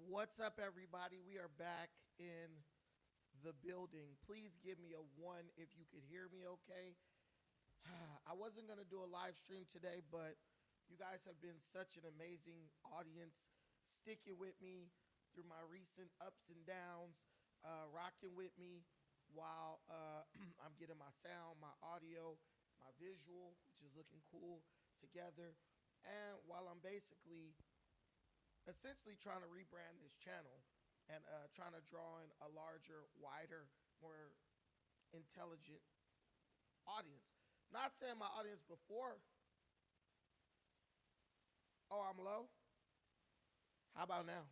What's up, everybody? We are back in the building. Please give me a one if you could hear me okay. I wasn't going to do a live stream today, but you guys have been such an amazing audience, sticking with me through my recent ups and downs, rocking with me while I'm getting my sound, my audio, my visual, which is looking cool together, and while I'm basically essentially trying to rebrand this channel and trying to draw in a larger, wider, more intelligent audience. Not saying my audience before, oh, I'm low. How about now?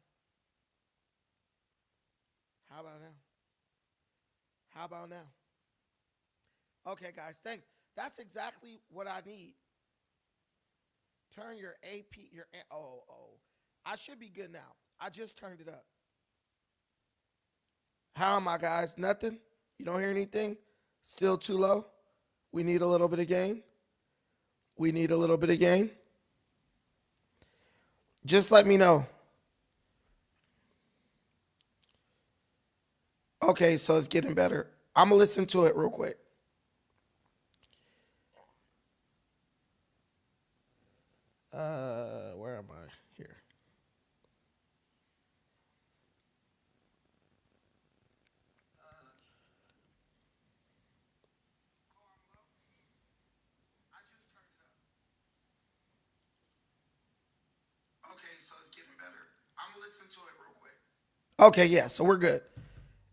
How about now? How about now? Okay, guys, thanks. That's exactly what I need. Turn your AP, oh. I should be good now. I just turned it up. How am I, guys? Nothing? You don't hear anything? Still too low? We need a little bit of gain? We need a little bit of gain? Just let me know. Okay, so it's getting better. I'm going to listen to it real quick. Where am I? Here. Okay, so it's getting better. I'm going to listen to it real quick. Okay, yeah, so we're good.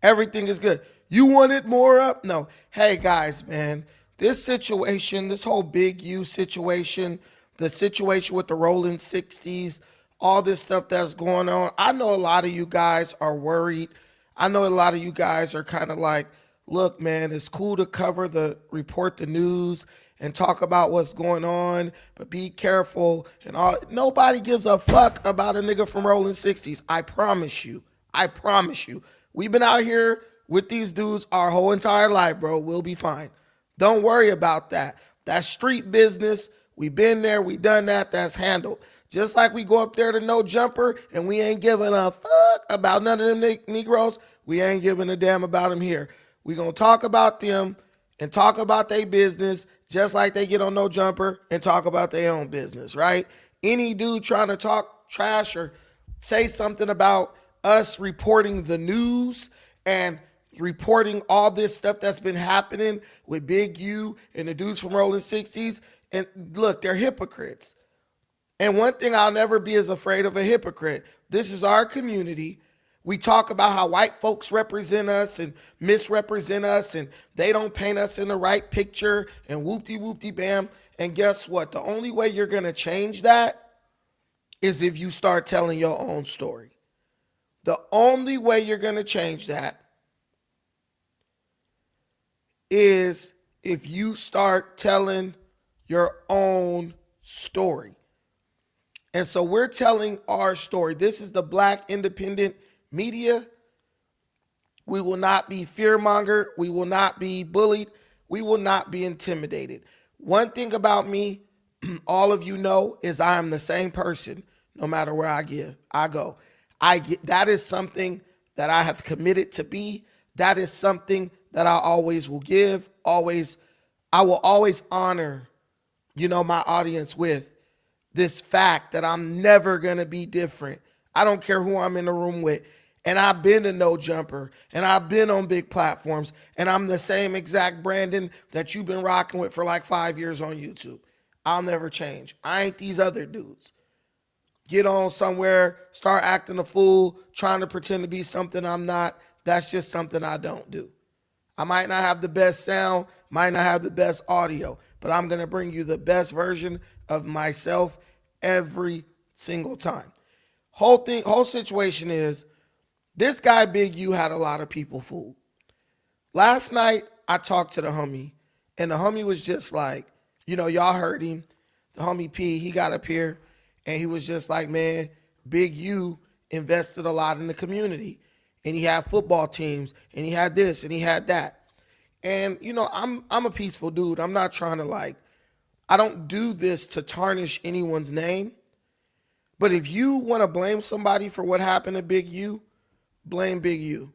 Everything is good. You wanted more up? No. Hey, guys, man, this situation, this whole Big U situation, the situation with the rolling 60s, all this stuff that's going on, I know a lot of you guys are worried. I know a lot of you guys are kind of like, look, man, it's cool to report the news and talk about what's going on, but be careful and all. Nobody gives a fuck about a nigga from rolling 60s. I promise you. I promise you. We've been out here with these dudes our whole entire life, bro. We'll be fine. Don't worry about that. That's street business. We've been there. We done that. That's handled. Just like we go up there to No Jumper and we ain't giving a fuck about none of them Negroes, we ain't giving a damn about them here. We gonna talk about them and talk about their business just like they get on No Jumper and talk about their own business, right? Any dude trying to talk trash or say something about us reporting the news and reporting all this stuff that's been happening with Big U and the dudes from Rolling 60s, and look, they're hypocrites. And one thing I'll never be is afraid of a hypocrite. This is our community. We talk about how white folks represent us and misrepresent us and they don't paint us in the right picture and whoop-de-whoop-de bam. And guess what? The only way you're going to change that is if you start telling your own story. The only way you're going to change that is if you start telling your own story. And so we're telling our story. This is the Black independent media. We will not be fearmonger. We will not be bullied. We will not be intimidated. One thing about me, all of you know, is I am the same person no matter where I go. That is something that I have committed to be. That is something that I always will give. I will always honor, my audience with this fact that I'm never going to be different. I don't care who I'm in the room with. And I've been a No Jumper and I've been on big platforms and I'm the same exact Brandon that you've been rocking with for like 5 years on YouTube. I'll never change. I ain't these other dudes. Get on somewhere, start acting a fool, trying to pretend to be something I'm not. That's just something I don't do. I might not have the best sound, might not have the best audio, but I'm going to bring you the best version of myself every single time. Whole situation is this guy Big U had a lot of people fooled. Last night I talked to the homie and the homie was just like, y'all heard him. The homie P, he got up here and he was just like, man, Big U invested a lot in the community. And he had football teams and he had this and he had that. And, I'm a peaceful dude. I'm not trying to I don't do this to tarnish anyone's name. But if you want to blame somebody for what happened to Big U, blame Big U.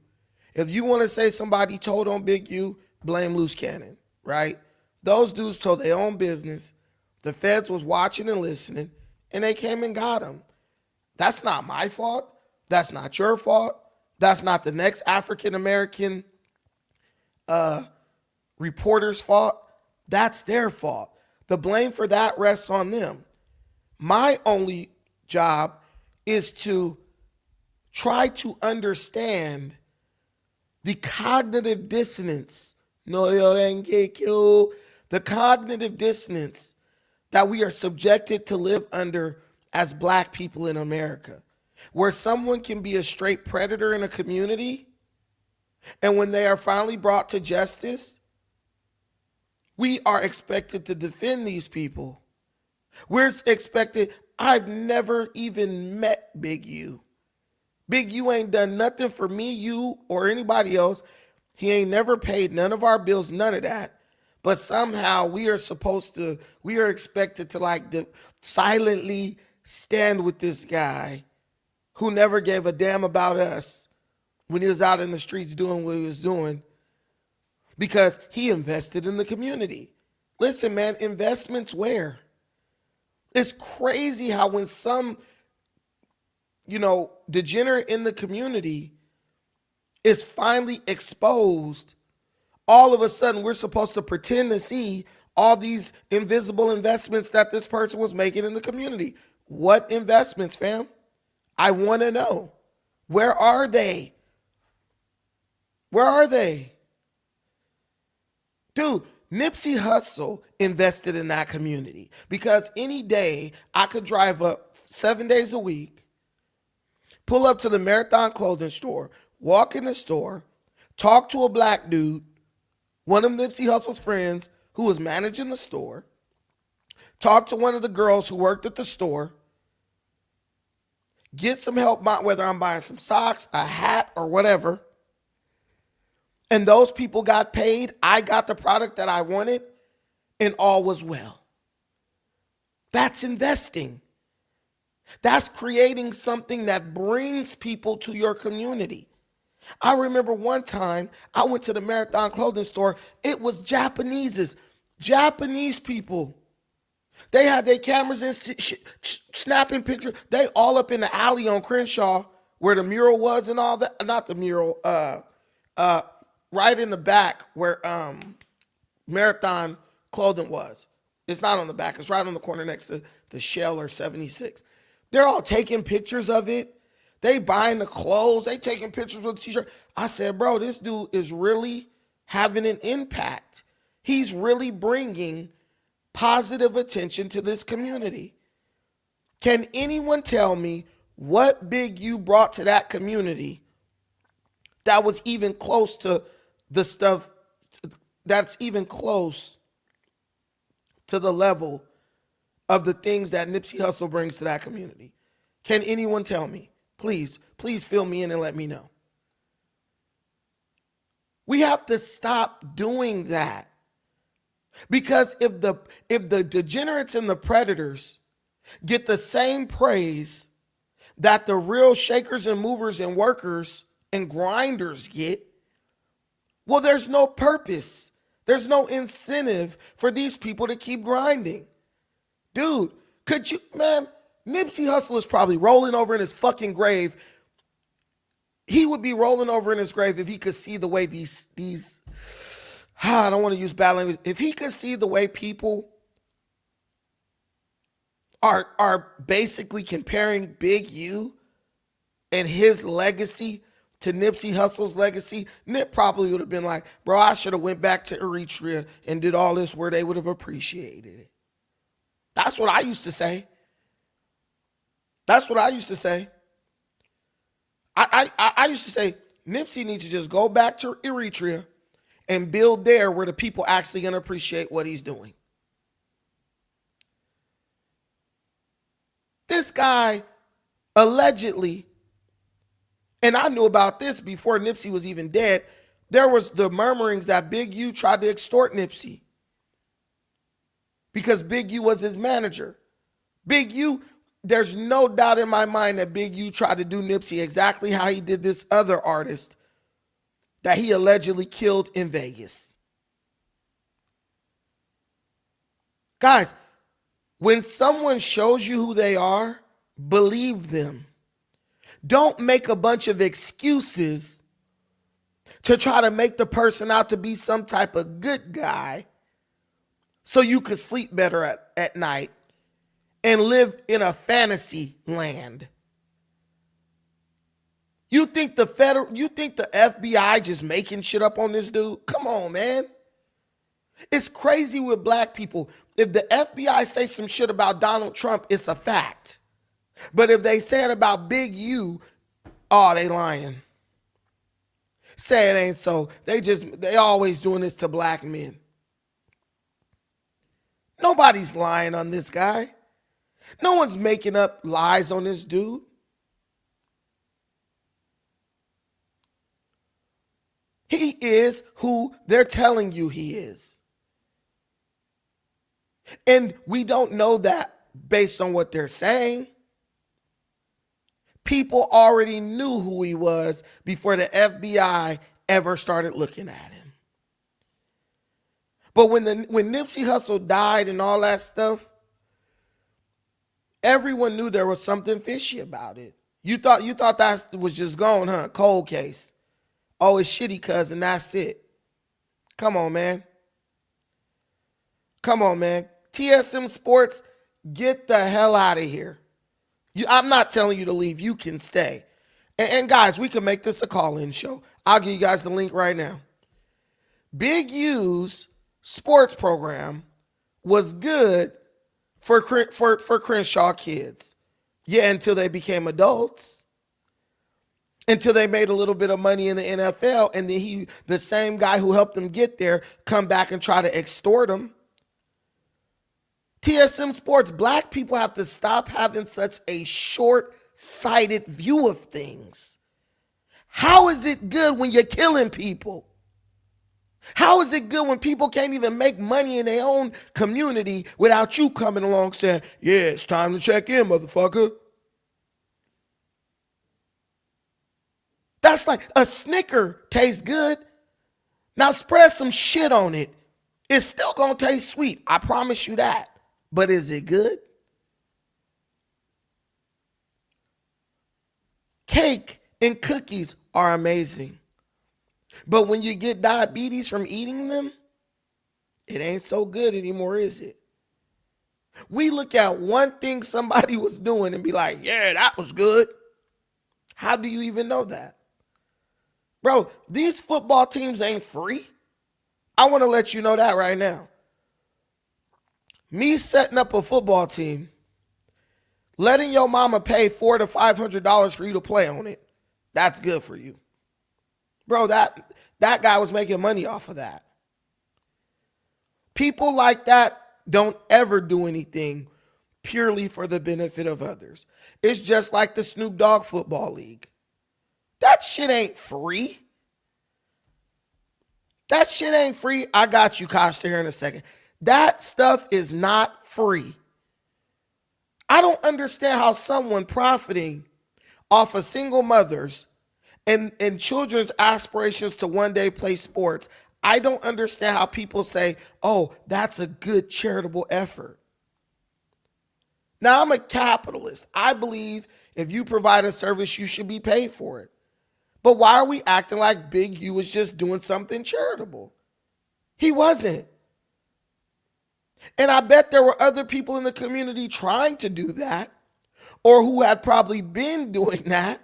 If you want to say somebody told on Big U, blame Loose Cannon, right? Those dudes told their own business. The feds was watching and listening, and they came and got him. That's not my fault. That's not your fault. That's not the next African-American reporter's fault. That's their fault. The blame for that rests on them. My only job is to try to understand the cognitive dissonance. The cognitive dissonance that we are subjected to live under as black people in America, where someone can be a straight predator in a community, and when they are finally brought to justice, we are expected to defend these people. We're expected. I've never even met Big U. Big U ain't done nothing for me, you, or anybody else. He ain't never paid none of our bills, none of that. But somehow we are expected to silently stand with this guy who never gave a damn about us when he was out in the streets doing what he was doing because he invested in the community. Listen, man, investments where? It's crazy how when some, degenerate in the community is finally exposed, all of a sudden we're supposed to pretend to see all these invisible investments that this person was making in the community. What investments, fam? I want to know. Where are they? Where are they? Dude, Nipsey Hussle invested in that community because any day I could drive up 7 days a week, pull up to the Marathon clothing store, walk in the store, talk to a black dude, one of Nipsey Hussle's friends who was managing the store, talk to one of the girls who worked at the store, get some help, whether I'm buying some socks, a hat, or whatever. And those people got paid. I got the product that I wanted, and all was well. That's investing. That's creating something that brings people to your community. I remember one time I went to the Marathon clothing store. It was Japanese people. They had their cameras in, snapping pictures. They all up in the alley on Crenshaw where the mural was and all that. Not the mural, right in the back where Marathon clothing was. It's not on the back. It's right on the corner next to the Shell or 76. They're all taking pictures of it. They buying the clothes. They taking pictures with the t-shirt. I said, bro, this dude is really having an impact. He's really bringing positive attention to this community. Can anyone tell me what Big U brought to that community that was even close to the stuff that's even close to the level of the things that Nipsey Hussle brings to that community? Can anyone tell me? Please fill me in and let me know. We have to stop doing that. Because if the degenerates and the predators get the same praise that the real shakers and movers and workers and grinders get, well, there's no purpose. There's no incentive for these people to keep grinding. Dude, Nipsey Hussle is probably rolling over in his fucking grave. He would be rolling over in his grave if he could see the way these I don't want to use bad language. If he could see the way people are basically comparing Big U and his legacy to Nipsey Hussle's legacy, Nip probably would have been like, bro, I should have went back to Eritrea and did all this where they would have appreciated it. That's what I used to say. That's what I used to say. I used to say, Nipsey needs to just go back to Eritrea and build there where the people actually going to appreciate what he's doing. This guy allegedly, and I knew about this before Nipsey was even dead, there was the murmurings that Big U tried to extort Nipsey because Big U was his manager. Big U, There's no doubt in my mind that Big U tried to do Nipsey exactly how he did this other artist that he allegedly killed in Vegas. Guys, when someone shows you who they are, believe them. Don't make a bunch of excuses to try to make the person out to be some type of good guy so you could sleep better at night and live in a fantasy land. You think the FBI just making shit up on this dude? Come on, man. It's crazy with black people. If the FBI say some shit about Donald Trump, it's a fact. But if they say it about Big U, oh, they lying. Say it ain't so. They always doing this to black men. Nobody's lying on this guy. No one's making up lies on this dude. He is who they're telling you he is. And we don't know that based on what they're saying. People already knew who he was before the FBI ever started looking at him. But when Nipsey Hussle died and all that stuff, everyone knew there was something fishy about it. You thought that was just gone, huh? Cold case. Oh, it's shitty cousin, that's it. Come on, man. Come on, man. TSM Sports, get the hell out of here. I'm not telling you to leave. You can stay. And guys, we can make this a call-in show. I'll give you guys the link right now. Big U's sports program was good for Crenshaw kids. Yeah, until they became adults. Until they made a little bit of money in the NFL, and then the same guy who helped them get there, come back and try to extort them. TSM Sports, black people have to stop having such a short-sighted view of things. How is it good when you're killing people? How is it good when people can't even make money in their own community without you coming along saying, yeah, it's time to check in, motherfucker? That's like a Snicker tastes good. Now spread some shit on it. It's still going to taste sweet. I promise you that. But is it good? Cake and cookies are amazing. But when you get diabetes from eating them, it ain't so good anymore, is it? We look at one thing somebody was doing and be like, yeah, that was good. How do you even know that? Bro, these football teams ain't free. I want to let you know that right now. Me setting up a football team, letting your mama pay $400 to $500 for you to play on it, that's good for you. Bro, that guy was making money off of that. People like that don't ever do anything purely for the benefit of others. It's just like the Snoop Dogg Football League. That shit ain't free. That shit ain't free. I got you, Costa, here in a second. That stuff is not free. I don't understand how someone profiting off of single mothers and children's aspirations to one day play sports. I don't understand how people say, oh, that's a good charitable effort. Now, I'm a capitalist. I believe if you provide a service, you should be paid for it. But why are we acting like Big U was just doing something charitable? He wasn't. And I bet there were other people in the community trying to do that, or who had probably been doing that.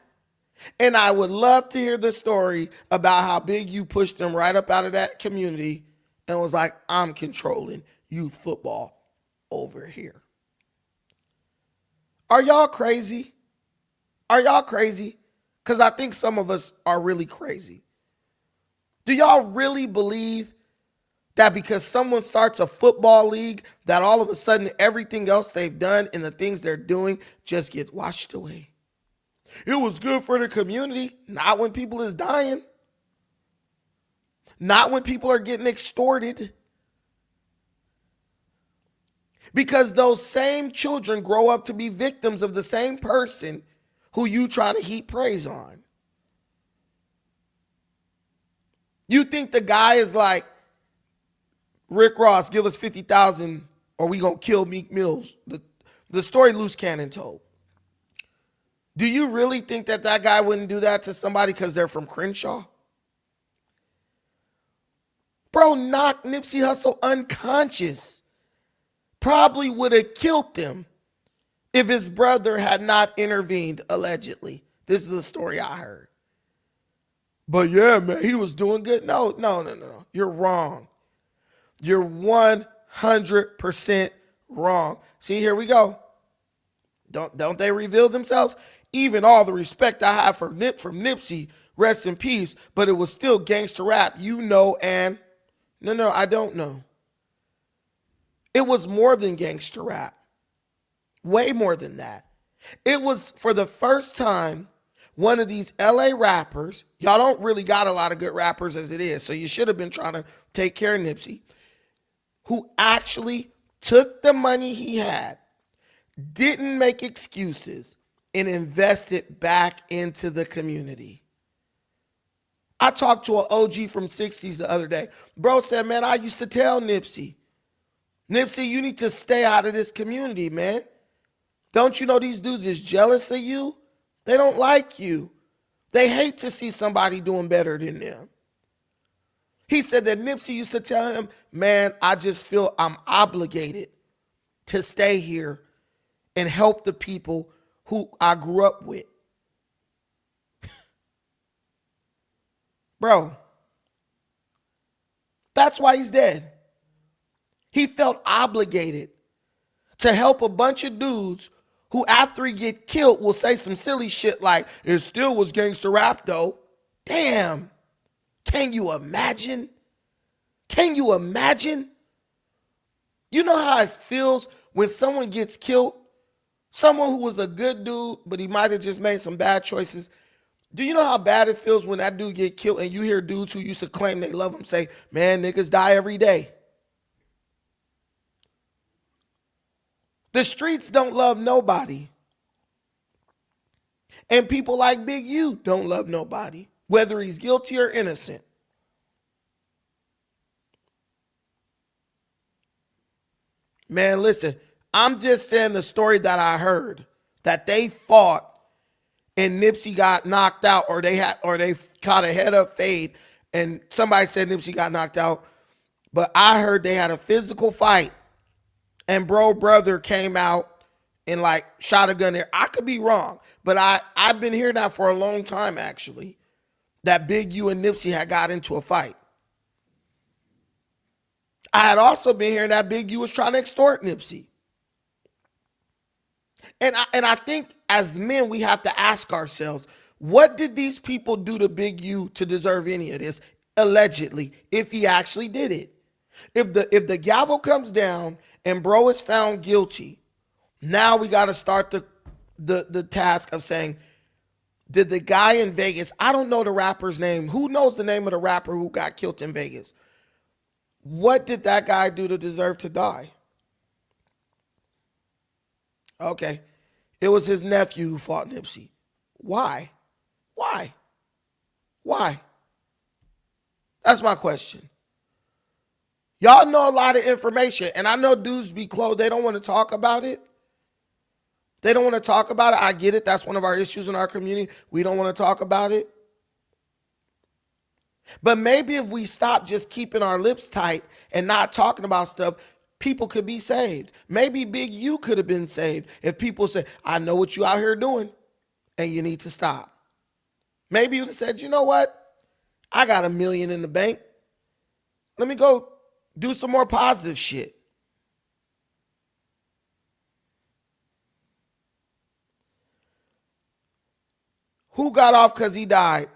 And I would love to hear the story about how Big U pushed them right up out of that community and was like, I'm controlling youth football over here. Are y'all crazy? Are y'all crazy? Because I think some of us are really crazy. Do y'all really believe that because someone starts a football league, that all of a sudden everything else they've done and the things they're doing just gets washed away? It was good for the community, not when people is dying. Not when people are getting extorted. Because those same children grow up to be victims of the same person who you trying to heap praise on. You think the guy is like, Rick Ross, give us 50,000 or we gonna kill Meek Mills. The story Loose Cannon told. Do you really think that that guy wouldn't do that to somebody because they're from Crenshaw? Bro knocked Nipsey Hussle unconscious. Probably would have killed them if his brother had not intervened, allegedly. This is the story I heard. But yeah, man, he was doing good. No. You're wrong. You're 100% wrong. See, here we go. Don't they reveal themselves? Even all the respect I have for from Nipsey, rest in peace, but it was still gangster rap, you know, and no, I don't know. It was more than gangster rap. Way more than that. It was, for the first time, one of these LA rappers, y'all don't really got a lot of good rappers as it is, so you should have been trying to take care of Nipsey, who actually took the money he had, didn't make excuses, and invested back into the community. I talked to an OG from 60s the other day. Bro said, man, I used to tell Nipsey, you need to stay out of this community, man. Don't you know these dudes is jealous of you? They don't like you. They hate to see somebody doing better than them. He said that Nipsey used to tell him, man, I just feel I'm obligated to stay here and help the people who I grew up with. Bro, that's why he's dead. He felt obligated to help a bunch of dudes who, after he get killed, will say some silly shit like, it still was gangster rap though. Damn. Can you imagine? Can you imagine? You know how it feels when someone gets killed? Someone who was a good dude, but he might have just made some bad choices. Do you know how bad it feels when that dude get killed and you hear dudes who used to claim they love him say, man, niggas die every day. The streets don't love nobody. And people like Big U don't love nobody, whether he's guilty or innocent. Man, listen, I'm just saying the story that I heard, that they fought and Nipsey got knocked out, or they caught a head up fade and somebody said Nipsey got knocked out. But I heard they had a physical fight and brother came out and like shot a gun there. I could be wrong, but I've been hearing that for a long time, actually, that Big U and Nipsey had got into a fight. I had also been hearing that Big U was trying to extort Nipsey. And I think as men, we have to ask ourselves, what did these people do to Big U to deserve any of this? Allegedly, if he actually did it. If the gavel comes down and bro is found guilty, now we got to start the task of saying, did the guy in Vegas, I don't know the rapper's name. Who knows the name of the rapper who got killed in Vegas? What did that guy do to deserve to die? Okay. It was his nephew who fought Nipsey. Why? That's my question. Y'all know a lot of information, and I know dudes be closed. They don't want to talk about it. I get it. That's one of our issues in our community. We don't want to talk about it. But maybe if we stop just keeping our lips tight and not talking about stuff, people could be saved. Maybe Big U could have been saved if people said, I know what you out here doing and you need to stop. Maybe you'd have said, you know what? I got $1 million in the bank. Let me go do some more positive shit. Who got off because he died?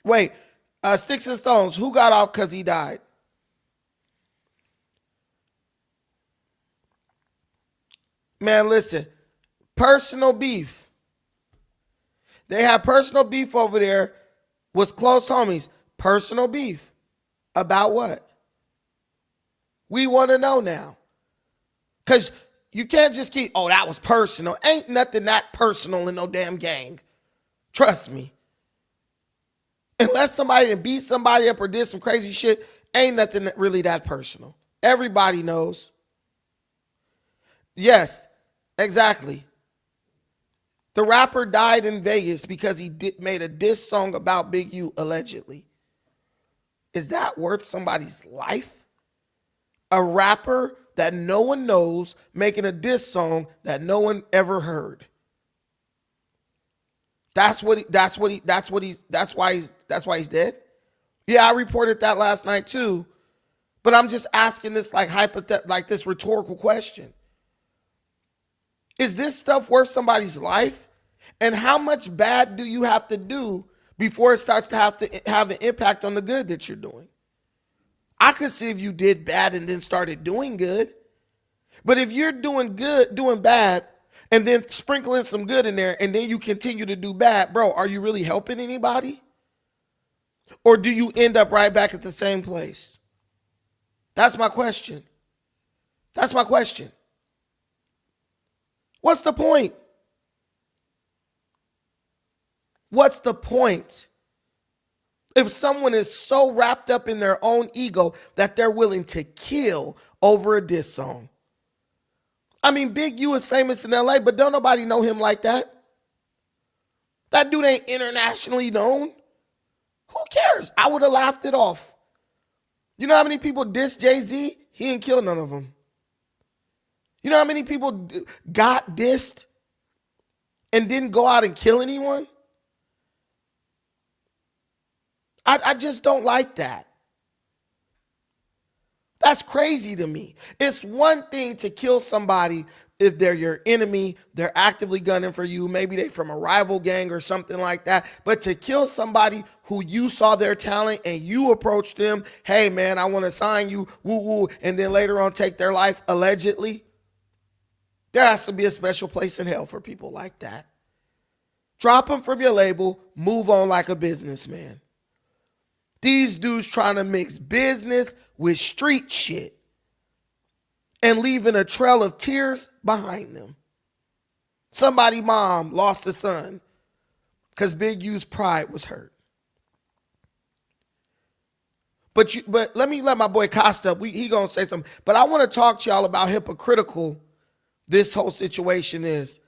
Wait, Sticks and Stones, who got off because he died? Man, listen, personal beef. They had personal beef over there, was close homies. Personal beef. About what? We want to know now. Because you can't just keep, oh, that was personal. Ain't nothing that personal in no damn gang. Trust me. Unless somebody beat somebody up or did some crazy shit, ain't nothing really that personal. Everybody knows. Yes, exactly. The rapper died in Vegas because he made a diss song about Big U, allegedly. Is that worth somebody's life? A rapper that no one knows making a diss song that no one ever heard. That's why he's dead. Yeah, I reported that last night too. But I'm just asking this like this rhetorical question. Is this stuff worth somebody's life? And how much bad do you have to do before it starts to have an impact on the good that you're doing? I could see if you did bad and then started doing good. But if you're doing good, doing bad, and then sprinkling some good in there, and then you continue to do bad, bro, are you really helping anybody? Or do you end up right back at the same place? That's my question. That's my question. What's the point? What's the point? If someone is so wrapped up in their own ego that they're willing to kill over a diss song. I mean, Big U is famous in LA, but don't nobody know him like that. That dude ain't internationally known. Who cares? I would have laughed it off. You know how many people diss Jay-Z? He ain't killed none of them. You know how many people got dissed and didn't go out and kill anyone? I just don't like that. That's crazy to me. It's one thing to kill somebody if they're your enemy, they're actively gunning for you, maybe they from a rival gang or something like that. But to kill somebody who you saw their talent and you approached them, hey man, I want to sign you, woo woo, and then later on take their life allegedly, there has to be a special place in hell for people like that. Drop them from your label, move on like a businessman. These dudes trying to mix business with street shit and leaving a trail of tears behind them. Somebody's mom lost a son because Big U's pride was hurt. But let my boy Costa, he gonna say something. But I want to talk to y'all about how hypocritical this whole situation is.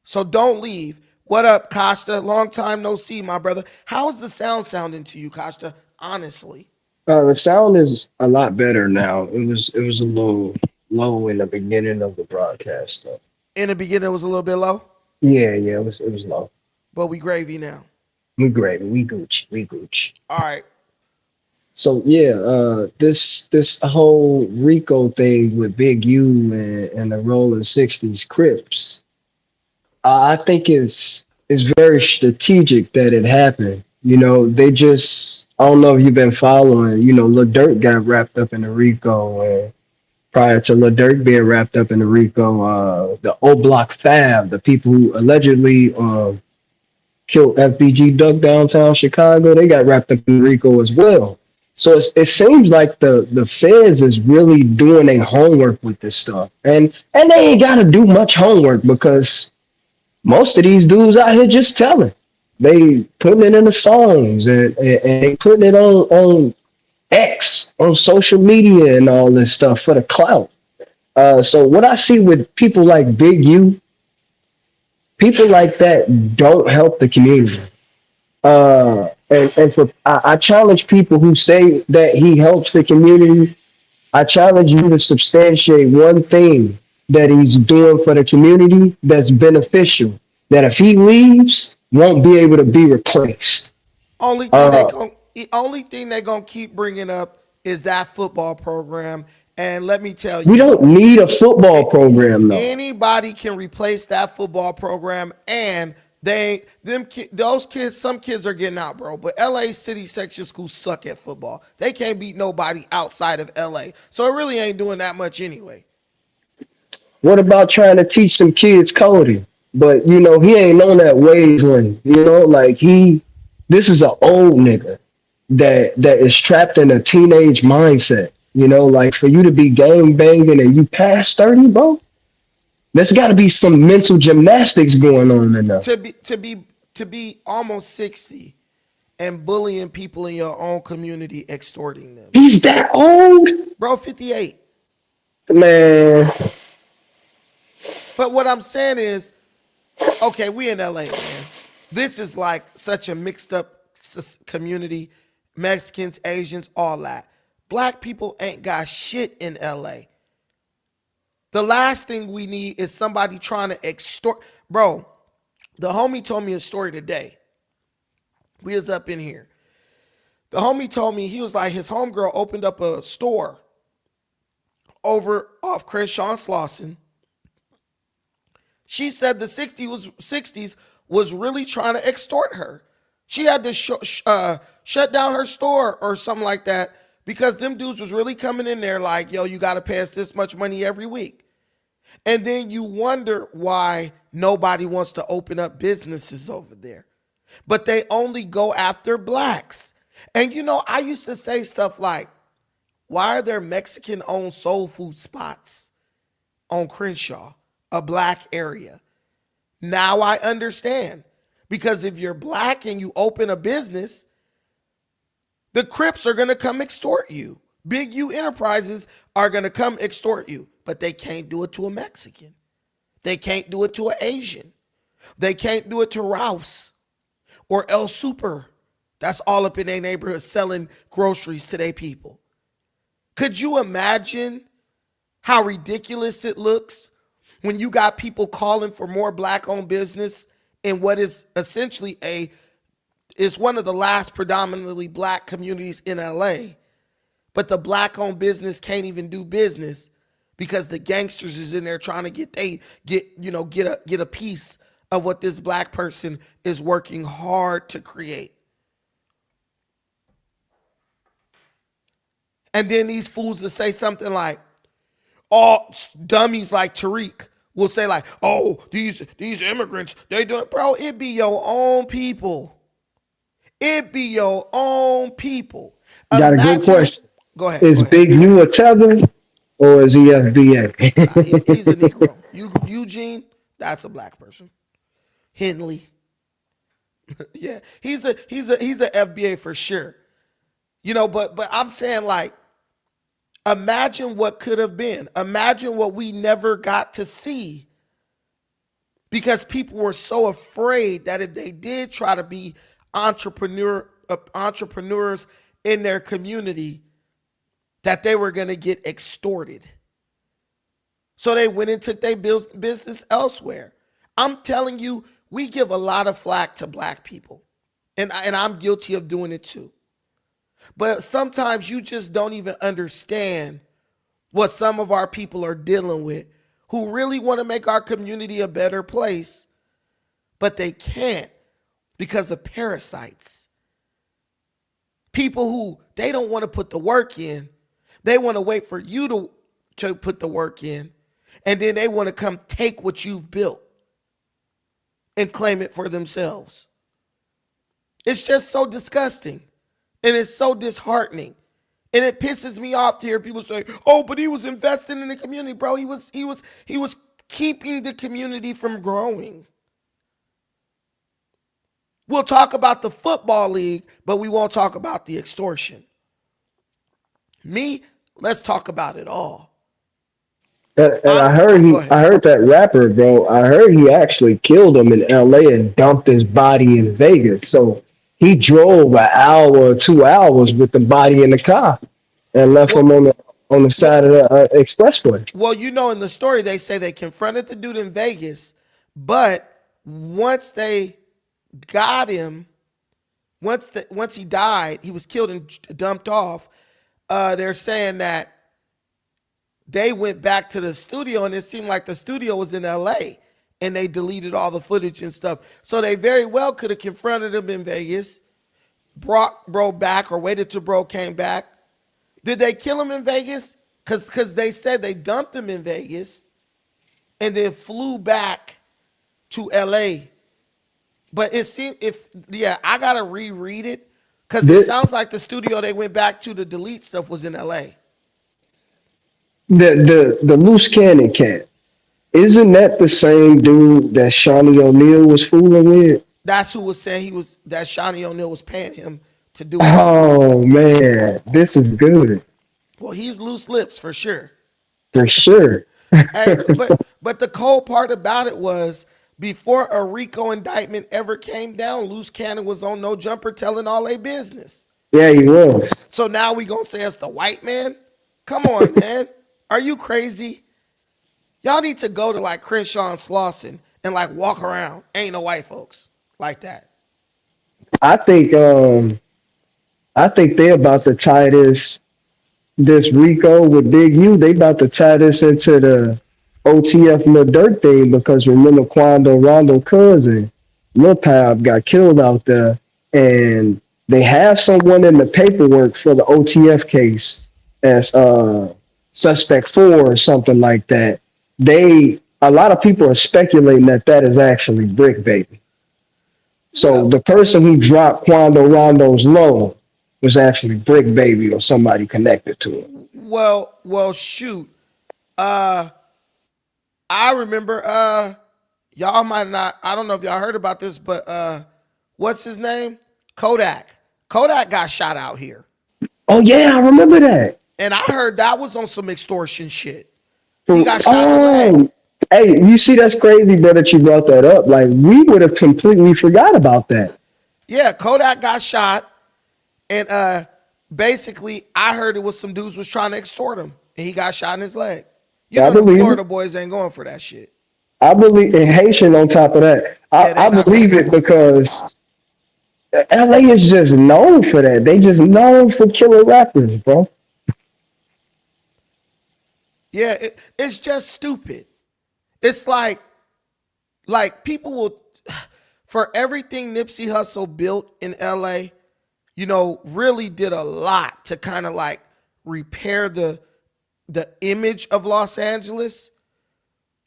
So don't leave. What up, Costa? Long time no see, my brother. How's the sound sounding to you, Costa? Honestly. The sound is a lot better now. It was a little low in the beginning of the broadcast though. In the beginning, it was a little bit low. Yeah, it was low. But we gravy now. We great. We gooch. All right. So yeah, this whole RICO thing with Big U and the Rolling 60s Crips, I think it's very strategic that it happened. You know, they just, I don't know if you've been following, you know, Lil Durk got wrapped up in the RICO, and prior to Lil Durk being wrapped up in the RICO, the O Block Fab, the people who allegedly killed FBG Duck downtown Chicago, they got wrapped up in RICO as well. So it seems like the feds is really doing their homework with this stuff. And they ain't got to do much homework because most of these dudes out here just telling. They putting it in the songs and they putting it on X, on social media and all this stuff for the clout. So what I see with people like Big U, people like that don't help the community. I challenge people who say that he helps the community. I challenge you to substantiate one thing that he's doing for the community that's beneficial. That if he leaves, won't be able to be replaced. Only thing they're gonna keep bringing up is that football program. And let me tell We you, don't need a football program, though. anybody can replace that football program, and those kids, some kids are getting out, bro. But LA City Section Schools suck at football. They can't beat nobody outside of LA, so it really ain't doing that much anyway. What about trying to teach some kids coding? But you know, he ain't on that wavelength. You know, like this is an old nigga that is trapped in a teenage mindset. You know, like for you to be gang banging and you pass 30, bro, there's got to be some mental gymnastics going on in there. To be almost 60 and bullying people in your own community, extorting them. He's that old? Bro, 58. Man, But what I'm saying is, okay, we in LA, man. This is like such a mixed up community. Mexicans, Asians, all that. Black people ain't got shit in LA. The last thing we need is somebody trying to extort. Bro, the homie told me a story today. We was up in here. The homie told me, he was like, his homegirl opened up a store over off Crenshaw and Slauson. She said the 60s was really trying to extort her. She had to shut down her store or something like that because them dudes was really coming in there like, yo, you got to pay us this much money every week. And then you wonder why nobody wants to open up businesses over there. But they only go after blacks. And you know, I used to say stuff like, why are there Mexican-owned soul food spots on Crenshaw, a black area? Now I understand. Because if you're black and you open a business, the Crips are going to come extort you. Big U Enterprises are going to come extort you. But they can't do it to a Mexican. They can't do it to an Asian. They can't do it to Rouse or El Super. That's all up in their neighborhood selling groceries to their people. Could you imagine how ridiculous it looks when you got people calling for more black-owned business in what is essentially is one of the last predominantly black communities in LA, but the black-owned business can't even do business because the gangsters is in there trying to get a piece of what this black person is working hard to create. And then these fools will say something like, all dummies like Tariq will say like, oh, these immigrants, they do it. Bro, it be your own people. It be your own people. got a good question. Go ahead. Is Big U a tether or is he FBA? He's a Negro. Eugene, that's a black person. Henley. Yeah, he's a FBA for sure. You know, but I'm saying like, imagine what could have been. Imagine what we never got to see because people were so afraid that if they did try to be entrepreneurs in their community, that they were going to get extorted. So they went and took their business elsewhere. I'm telling you, we give a lot of flack to black people, and I'm guilty of doing it too. But sometimes you just don't even understand what some of our people are dealing with who really want to make our community a better place, but they can't because of parasites. People who they don't want to put the work in. They want to wait for you to put the work in, and then they want to come take what you've built and claim it for themselves. It's just so disgusting. And it's so disheartening. And it pisses me off to hear people say, oh, but he was investing in the community, bro. He was keeping the community from growing. We'll talk about the football league, but we won't talk about the extortion. Let's talk about it all. And I heard that rapper, bro. I heard he actually killed him in LA and dumped his body in Vegas. So he drove an hour or 2 hours with the body in the car and left him on the side of the expressway. Well, you know, in the story, they say they confronted the dude in Vegas, but once they got him, once he died, he was killed and dumped off. They're saying that they went back to the studio, and it seemed like the studio was in LA. And they deleted all the footage and stuff. So they very well could have confronted him in Vegas, brought bro back or waited till bro came back. Did they kill him in Vegas? Because they said they dumped him in Vegas and then flew back to LA. But it seemed I got to reread it because it sounds like the studio they went back to delete stuff was in LA. the loose cannon cat. Isn't that the same dude that Shawnee O'Neal was fooling with? That's who was saying that Shawnee O'Neal was paying him to do what he was doing. Oh man, this is good Well, he's loose lips for sure. for sure. Hey, but the cold part about it was before a RICO indictment ever came down, Loose Cannon was on No Jumper telling all their business. Yeah, he was. So now we gonna say it's the white man? Come on, man. Are you crazy? Y'all need to go to like Crenshaw and Slauson and like walk around. Ain't no white folks like that. I think I think they about to tie this Rico with Big U. They about to tie this into the OTF Lil Durk thing because remember Quando Rondo cousin Lil Pab got killed out there, and they have someone in the paperwork for the OTF case as suspect 4 or something like that. A lot of people are speculating that that is actually Bricc baby. So Well, the person who dropped Quando Rondo's low was actually Bricc baby or somebody connected to it. well, shoot. Uh, I remember. Y'all might not. I don't know if y'all heard about this, but what's his name? Kodak. Kodak got shot out here, Oh yeah, I remember that. and I heard that was on some extortion shit. He So, got shot in the leg. hey, you see, that's crazy, bro, that you brought that up. Like, we would have completely forgot about that. Yeah, Kodak got shot, and basically, I heard it was some dudes was trying to extort him, and he got shot in his leg. You I know, them believe Florida it. boys ain't going for that shit. I believe, and Haitian on top of that. Yeah, they I not going believe for it it. because LA is just known for that. They just known for killer rappers, bro. Yeah, it's just stupid. It's like people will for everything Nipsey Hussle built in LA, really did a lot to kind of like repair the image of Los Angeles.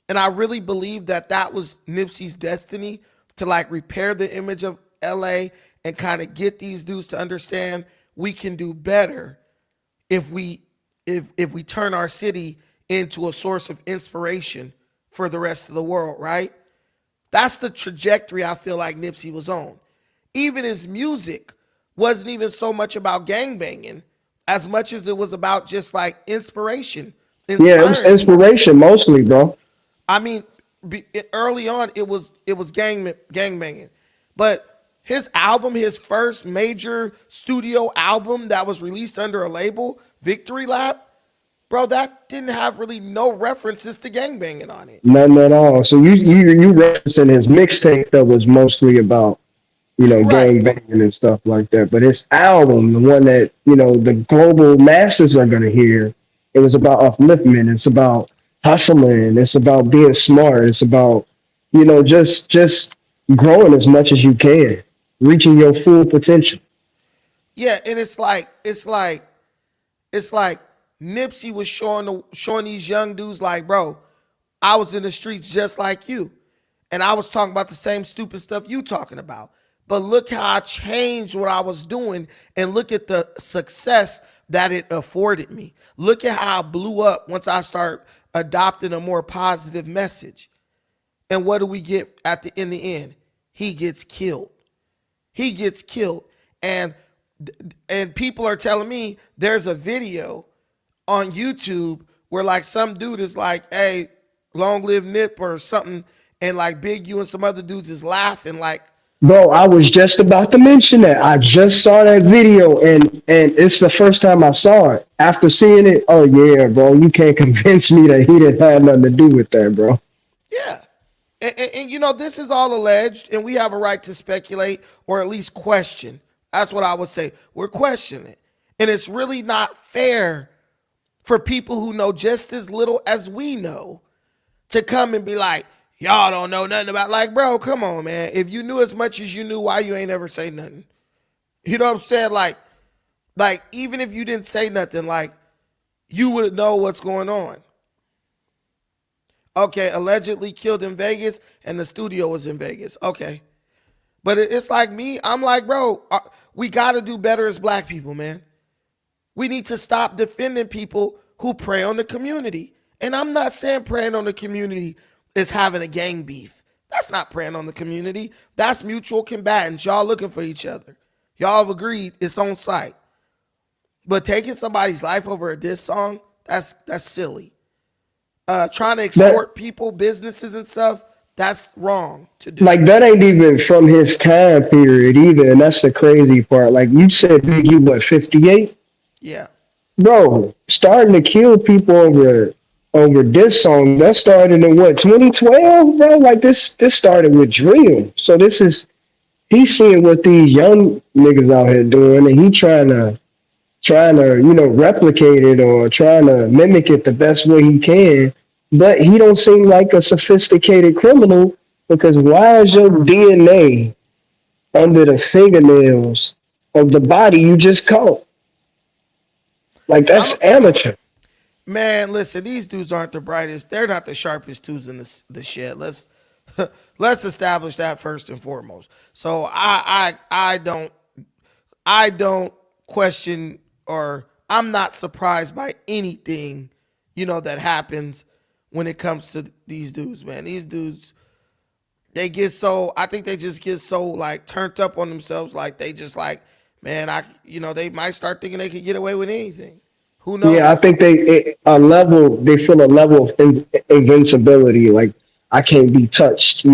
And I really believe that that was Nipsey's destiny to like repair the image of LA and kind of get these dudes to understand we can do better if we turn our city into a source of inspiration for the rest of the world, right? That's the trajectory I feel like Nipsey was on. Even his music wasn't even so much about gangbanging as much as it was about just like inspiration, Yeah, it was inspiring people. inspiration mostly, bro. I mean, early on it was gang banging, but his album, his first major studio album that was released under a label, Victory Lap, bro, that didn't have really no references to gang banging on it. None at all. So So, you referencing his mixtape that was mostly about right. gang banging and stuff like that. But his album, the one that, the global masses are gonna hear, it was about upliftment. It's about hustling. It's about being smart. It's about, just growing as much as you can, reaching your full potential. Yeah, and it's like Nipsey was showing these young dudes like, bro, I was in the streets just like you. And I was talking about the same stupid stuff you talking about. But look how I changed what I was doing and look at the success that it afforded me. Look at how I blew up once I start adopting a more positive message. And what do we get in the end? He gets killed. He gets killed. And and people are telling me there's a video on YouTube where like some dude is like, hey, long live Nip or something, and like Big U and some other dudes is laughing like, Bro, I was just about to mention that. I just saw that video and it's the first time I saw it. After seeing it, oh yeah, bro, you can't convince me that he didn't have nothing to do with that, bro. yeah. And this is all alleged, and we have a right to speculate or at least question. That's what I would say. We're questioning it. And it's really not fair for people who know just as little as we know to come and be like, y'all don't know nothing about, like, bro, come on, man. If you knew as much as you knew, why you ain't ever say nothing? You know what I'm saying? Like even if you didn't say nothing, like you would know what's going on. Okay, allegedly killed in Vegas and the studio was in Vegas. Okay. But it's like me, I'm like, bro, we got to do better as black people, man. We need to stop defending people who prey on the community. And I'm not saying preying on the community is having a gang beef. That's not preying on the community. That's mutual combatants. Y'all looking for each other. Y'all have agreed it's on site. But taking somebody's life over a diss song, that's silly. Trying to extort people, businesses and stuff, that's wrong to do. Like, that ain't even from his time period either, and that's the crazy part. Like, you said Big U, what, 58? Yeah. Bro, starting to kill people over this song, that started in what, 2012, bro? Like, this started with drill. So he's seeing what these young niggas out here doing, and he trying to replicate it or trying to mimic it the best way he can. But he don't seem like a sophisticated criminal, because why is your DNA under the fingernails of the body you just caught? Like, that's amateur. Man, listen, these dudes aren't the brightest. They're not the sharpest tools in the shed. Let's establish that first and foremost. So I don't question, or I'm not surprised by anything, that happens when it comes to these dudes, man. These dudes, I think they just get so like turned up on themselves, like they just like, man, they might start thinking they could get away with anything. Who knows? Yeah, I think they feel a level of invincibility. Like, I can't be touched,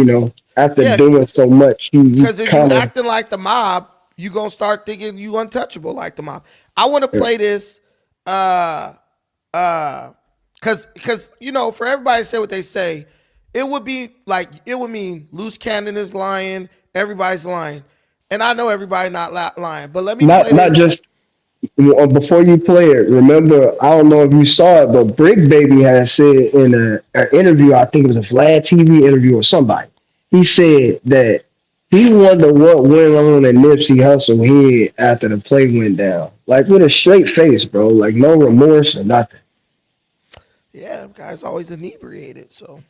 after doing so much. Because if you're acting like the mob, you're going to start thinking you untouchable like the mob. I want to play this because for everybody to say what they say, it would mean loose cannon is lying, everybody's lying. And I know everybody not lying, but let me play this. Not just before you play it, remember, I don't know if you saw it, but Bricc Baby had said in an interview, I think it was a Vlad TV interview or somebody, he said that he wondered what went on in Nipsey Hussle head after the play went down. Like, with a straight face, bro. Like, no remorse or nothing. Yeah, guy's always inebriated. So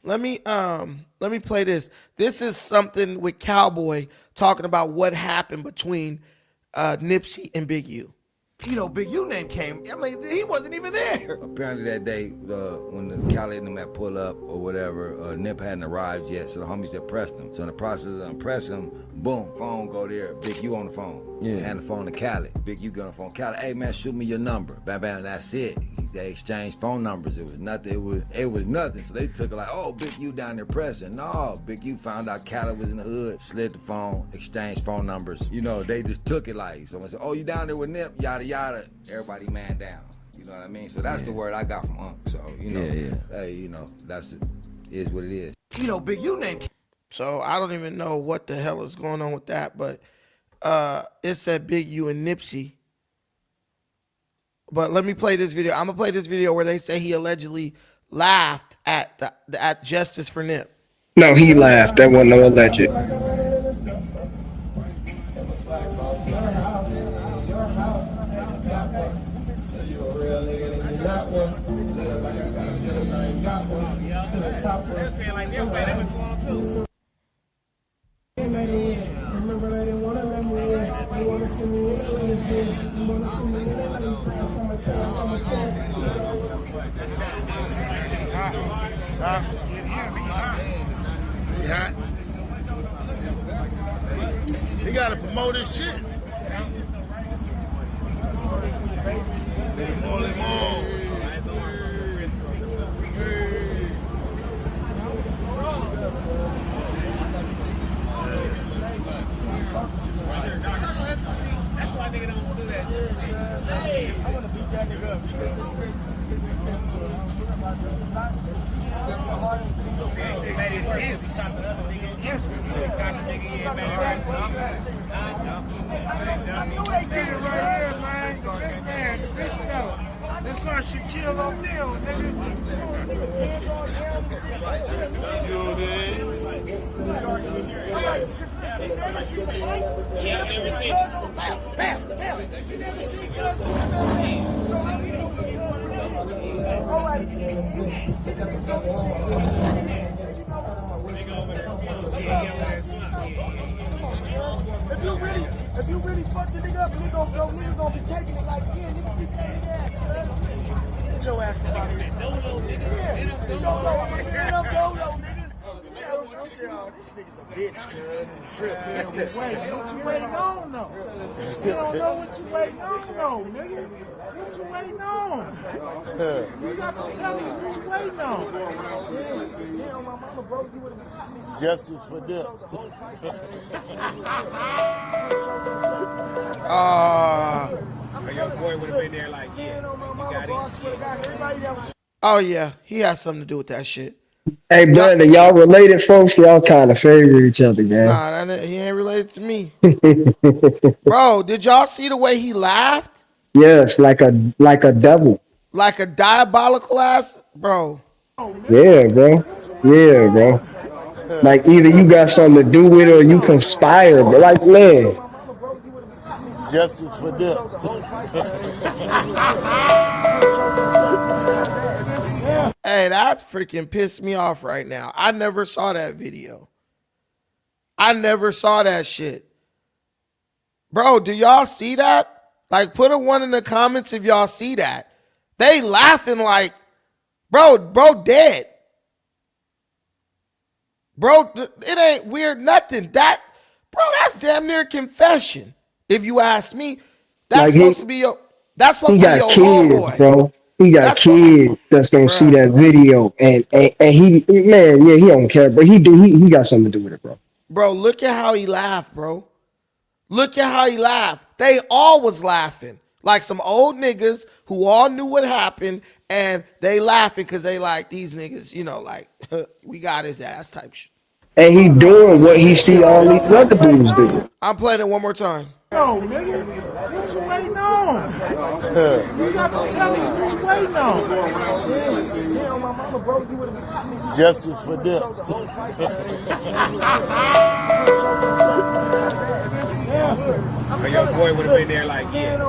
let me play this. This is something with Cowboy talking about what happened between Nipsey and Big U. Big U name came. I mean, he wasn't even there. Apparently that day, when the Cali and them had pulled up or whatever, Nip hadn't arrived yet, so the homies just pressed him. So in the process of unpressing him, boom, phone go there, Big U on the phone. Yeah. Hand the phone to Cali. Big U got on the phone. Cali, hey man, shoot me your number. Bam, bam, that's it. They exchanged phone numbers. It was nothing. It was nothing. So they took it like, oh, Big U down there pressing. No, Big U found out Cali was in the hood, slid the phone, exchanged phone numbers. They just took it like, someone said, oh, you down there with Nip, yada, yada. Everybody man down. You know what I mean? So that's the word I got from Unc. So, hey, that's is what it is. Big U name. So I don't even know what the hell is going on with that, but it said Big U and Nipsey. But let me play this video. I'm gonna play this video where they say he allegedly laughed at justice for Nip. No, he laughed. That wasn't no alleged. He gotta promote his shit. That's why they don't do that. Hey, I wanna beat that nigga up. I knew they did it right here, man. The big man, the big fella. This son should kill O'Neal, nigga. You did. Yeah, I've never seen it. Bam, bam. You never seen all right. If you really fuck the nigga up, nigga gonna be taking it like, yeah, nigga, keep that in there. Get your ass up out of here. Yeah, don't go, nigga. Don't go, nigga. I said, oh, this nigga's a bitch, cuz. Wait, what you waiting on, though? You don't know what you waiting on, though, nigga. What you waiting on? You got to tell us what you waiting on. Yeah, my mama broke you with a Justice for Dip. Your boy would have been there like, yeah, you got it. Oh yeah, he has something to do with that shit. Hey, brother, y'all related folks? Y'all kind of favor each other, man. Nah, he ain't related to me. Bro, did y'all see the way he laughed? Yes, like a devil. Like a diabolical ass, bro. Yeah, bro. Yeah, bro. Like either you got something to do with it or you conspire, but like, man. Justice for Dip. Hey, that freaking pissed me off right now. I never saw that video. I never saw that shit. Bro, do y'all see that? Like, put a 1 in the comments if y'all see that. They laughing like, bro dead. Bro, it ain't weird, nothing. That's damn near confession. If you ask me, that's like supposed to be your kids, homeboy. bro. He got kids that's gonna see that video, and he, man, yeah, he don't care, but he got something to do with it, bro. Bro, look at how he laughed, bro. Look at how he laughed. They all was laughing. Like some old niggas who all knew what happened, and they laughing because they like, these niggas, you know, like, we got his ass type shit. And he doing what he see all these other dudes do. I'm playing it one more time. No, nigga. What you waiting on? You got to tell us what you waiting on. Yeah, my mama broke you with a Justice for Dip. Your boy would have been there like, yeah, you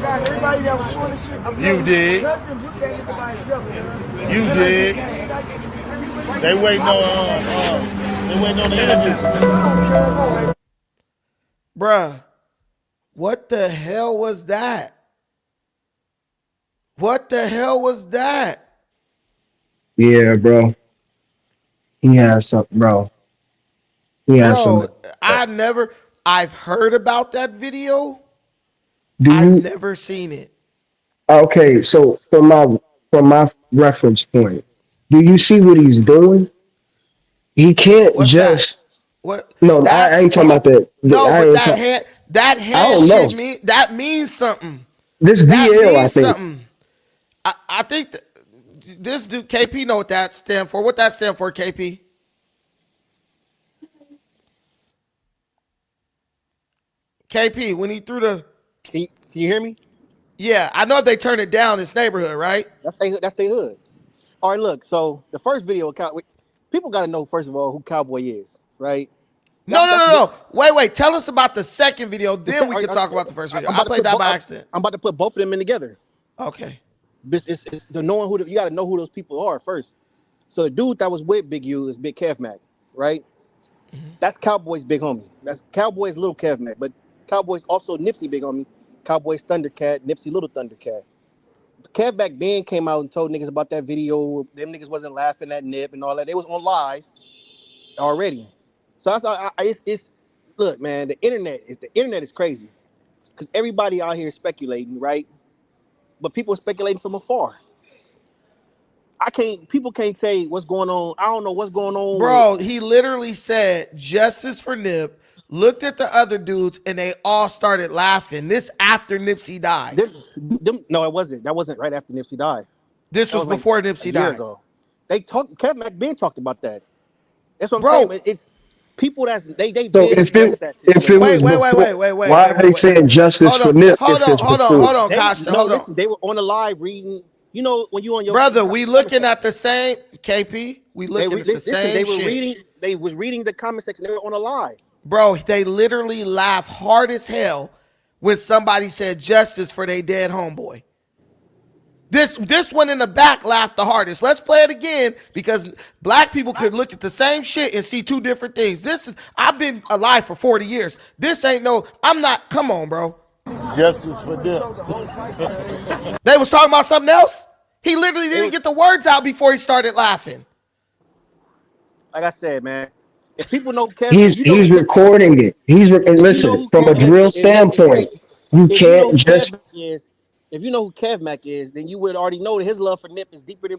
got it. Everybody that was showing this shit. You did. You did. They waiting on the interview. Bruh, what the hell was that? What the hell was that? Yeah, bro. He has something, bro. He has something. I've heard about that video. I've never seen it. Okay, so from my reference point, do you see what he's doing? He can't What's just. That? What? No, I ain't talking about that. No, but that hand shit that means something. This VL, I think. Something. I think this dude KP know what that stand for. What that stand for, KP? KP, when he threw the. Can you hear me? Yeah, I know if they turn it down, it's neighborhood, right? That's their hood. All right, look. So the first video, people got to know first of all who Cowboy is, right? No. Wait. Tell us about the second video, then we can talk about the first video. I played that by accident. I'm about to put both of them in together. Okay. It's the knowing you got to know who those people are first. So the dude that was with Big U is Big Kev Mac, right? Mm-hmm. That's Cowboy's big homie. That's Cowboy's little Kev Mac, but Cowboy's also Nipsey big homie. Cowboy's Thundercat, Nipsey little Thundercat. Kev Mac then came out and told niggas about that video. Them niggas wasn't laughing at Nip and all that. They was on live already. So it's look, man. The internet is crazy because everybody out here is speculating, right? But people are speculating from afar. People can't say what's going on. I don't know what's going on. Bro, he literally said justice for Nip, looked at the other dudes, and they all started laughing. This after Nipsey died. No, it wasn't. That wasn't right after Nipsey died. This was before Nipsey died. Ago. They talked. Kevin Mac Ben talked about that. That's what I'm saying. It's people that's they so if it wait. Why are they saying justice for Nip? Hold on, Costa. Hold on. They were on the live reading. You know when you on your brother, we looking at the same KP. We looking at the same shit. They was reading the comment section. They were on a live. Bro, they literally laughed hard as hell when somebody said justice for their dead homeboy. This one in the back laughed the hardest. Let's play it again because black people could look at the same shit and see two different things. I've been alive for 40 years. This ain't I'm not, come on, bro. Justice for Nip. They was talking about something else. He literally didn't get the words out before he started laughing. Like I said, man, if people know Kev, if He's you know he's who Kev, recording it. And if you know listen, who from a Kev Mac drill is, standpoint, you if you know can't who Kev just Mac is, if you know who Kev Mac is, then you would already know that his love for Nip is deeper than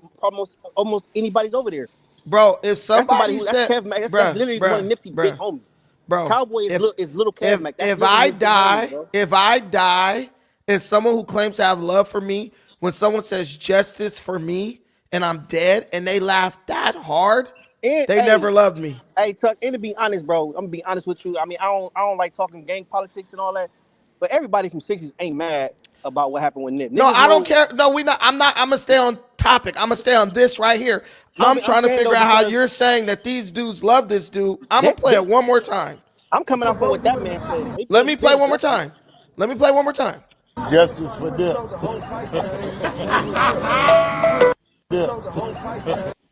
almost anybody's over there. Bro, if That's somebody somebody who that's said, Kev Mac. That's bruh, literally one of bruh, Nipsey's big bruh, homies. bro, Cowboy if is little Kev if Mac. That's if literally I his big homies, die, bro. if I die, and someone who claims to have love for me, when someone says justice for me and I'm dead and they laugh that hard, And they never loved me. hey, Tuck. And to be honest, bro, I'm gonna be honest with you. I mean, I don't like talking gang politics and all that, but everybody from '60s ain't mad about what happened with Nip. No, Niggas I don't know. care. No, we not. I'm not. I'm gonna stay on topic. I'm gonna stay on this right here. No, I'm I'm trying to saying though figure out how because you're saying that these dudes love this dude. I'm gonna that, play that it one more time. I'm coming off of what that man said. Let He me play said one more justice. time. Let me play one more time. Justice for Nip.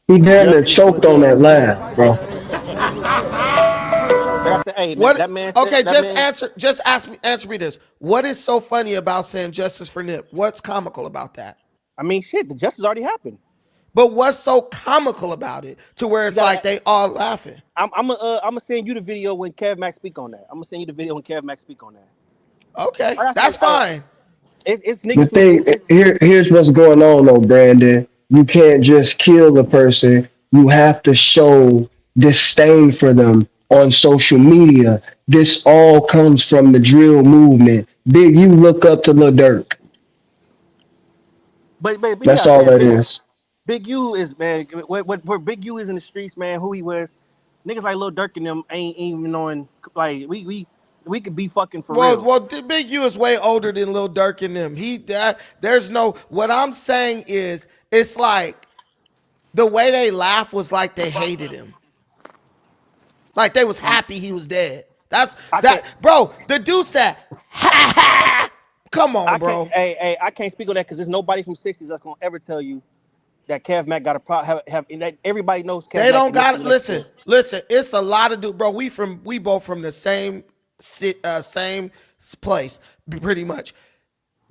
he damn near Justice for choked on that laugh, bro. Like I said, hey man, What? Okay, that just man. answer. Just answer me this. What is so funny about saying justice for Nip? What's comical about that? I mean, shit, the justice already happened. But what's so comical about it to where You it's like gotta. they all laughing? I'm gonna send you the video when Kev Max speak on that. I'm gonna send you the video when Kev Max speak on that. Okay, Like I that's said, fine. it's The niggas who thing here's what's going on though, Brandon. You can't just kill the person. You have to show disdain for them on social media. This all comes from the drill movement. Big, you look up to Lil Durk. but That's yeah, all man, that is. Big U is man. What Big U is in the streets, man. Who he was, niggas like Lil Durk and them ain't even knowing. Like we could be fucking for real. Well, the Big U is way older than Lil Durk and them. There's no. What I'm saying is, it's like the way they laugh was like they hated him, like they was happy he was dead. That's I that, can't. bro. The dude said, "Ha ha." Come on, I can't. bro. I can't speak on that because there's nobody from '60s that's gonna ever tell you that Kev Mack got a problem. And that everybody knows Kev They Mack don't and Nipsey got it. relationship. Listen. It's a lot of dude, bro. We both from the same same place, pretty much.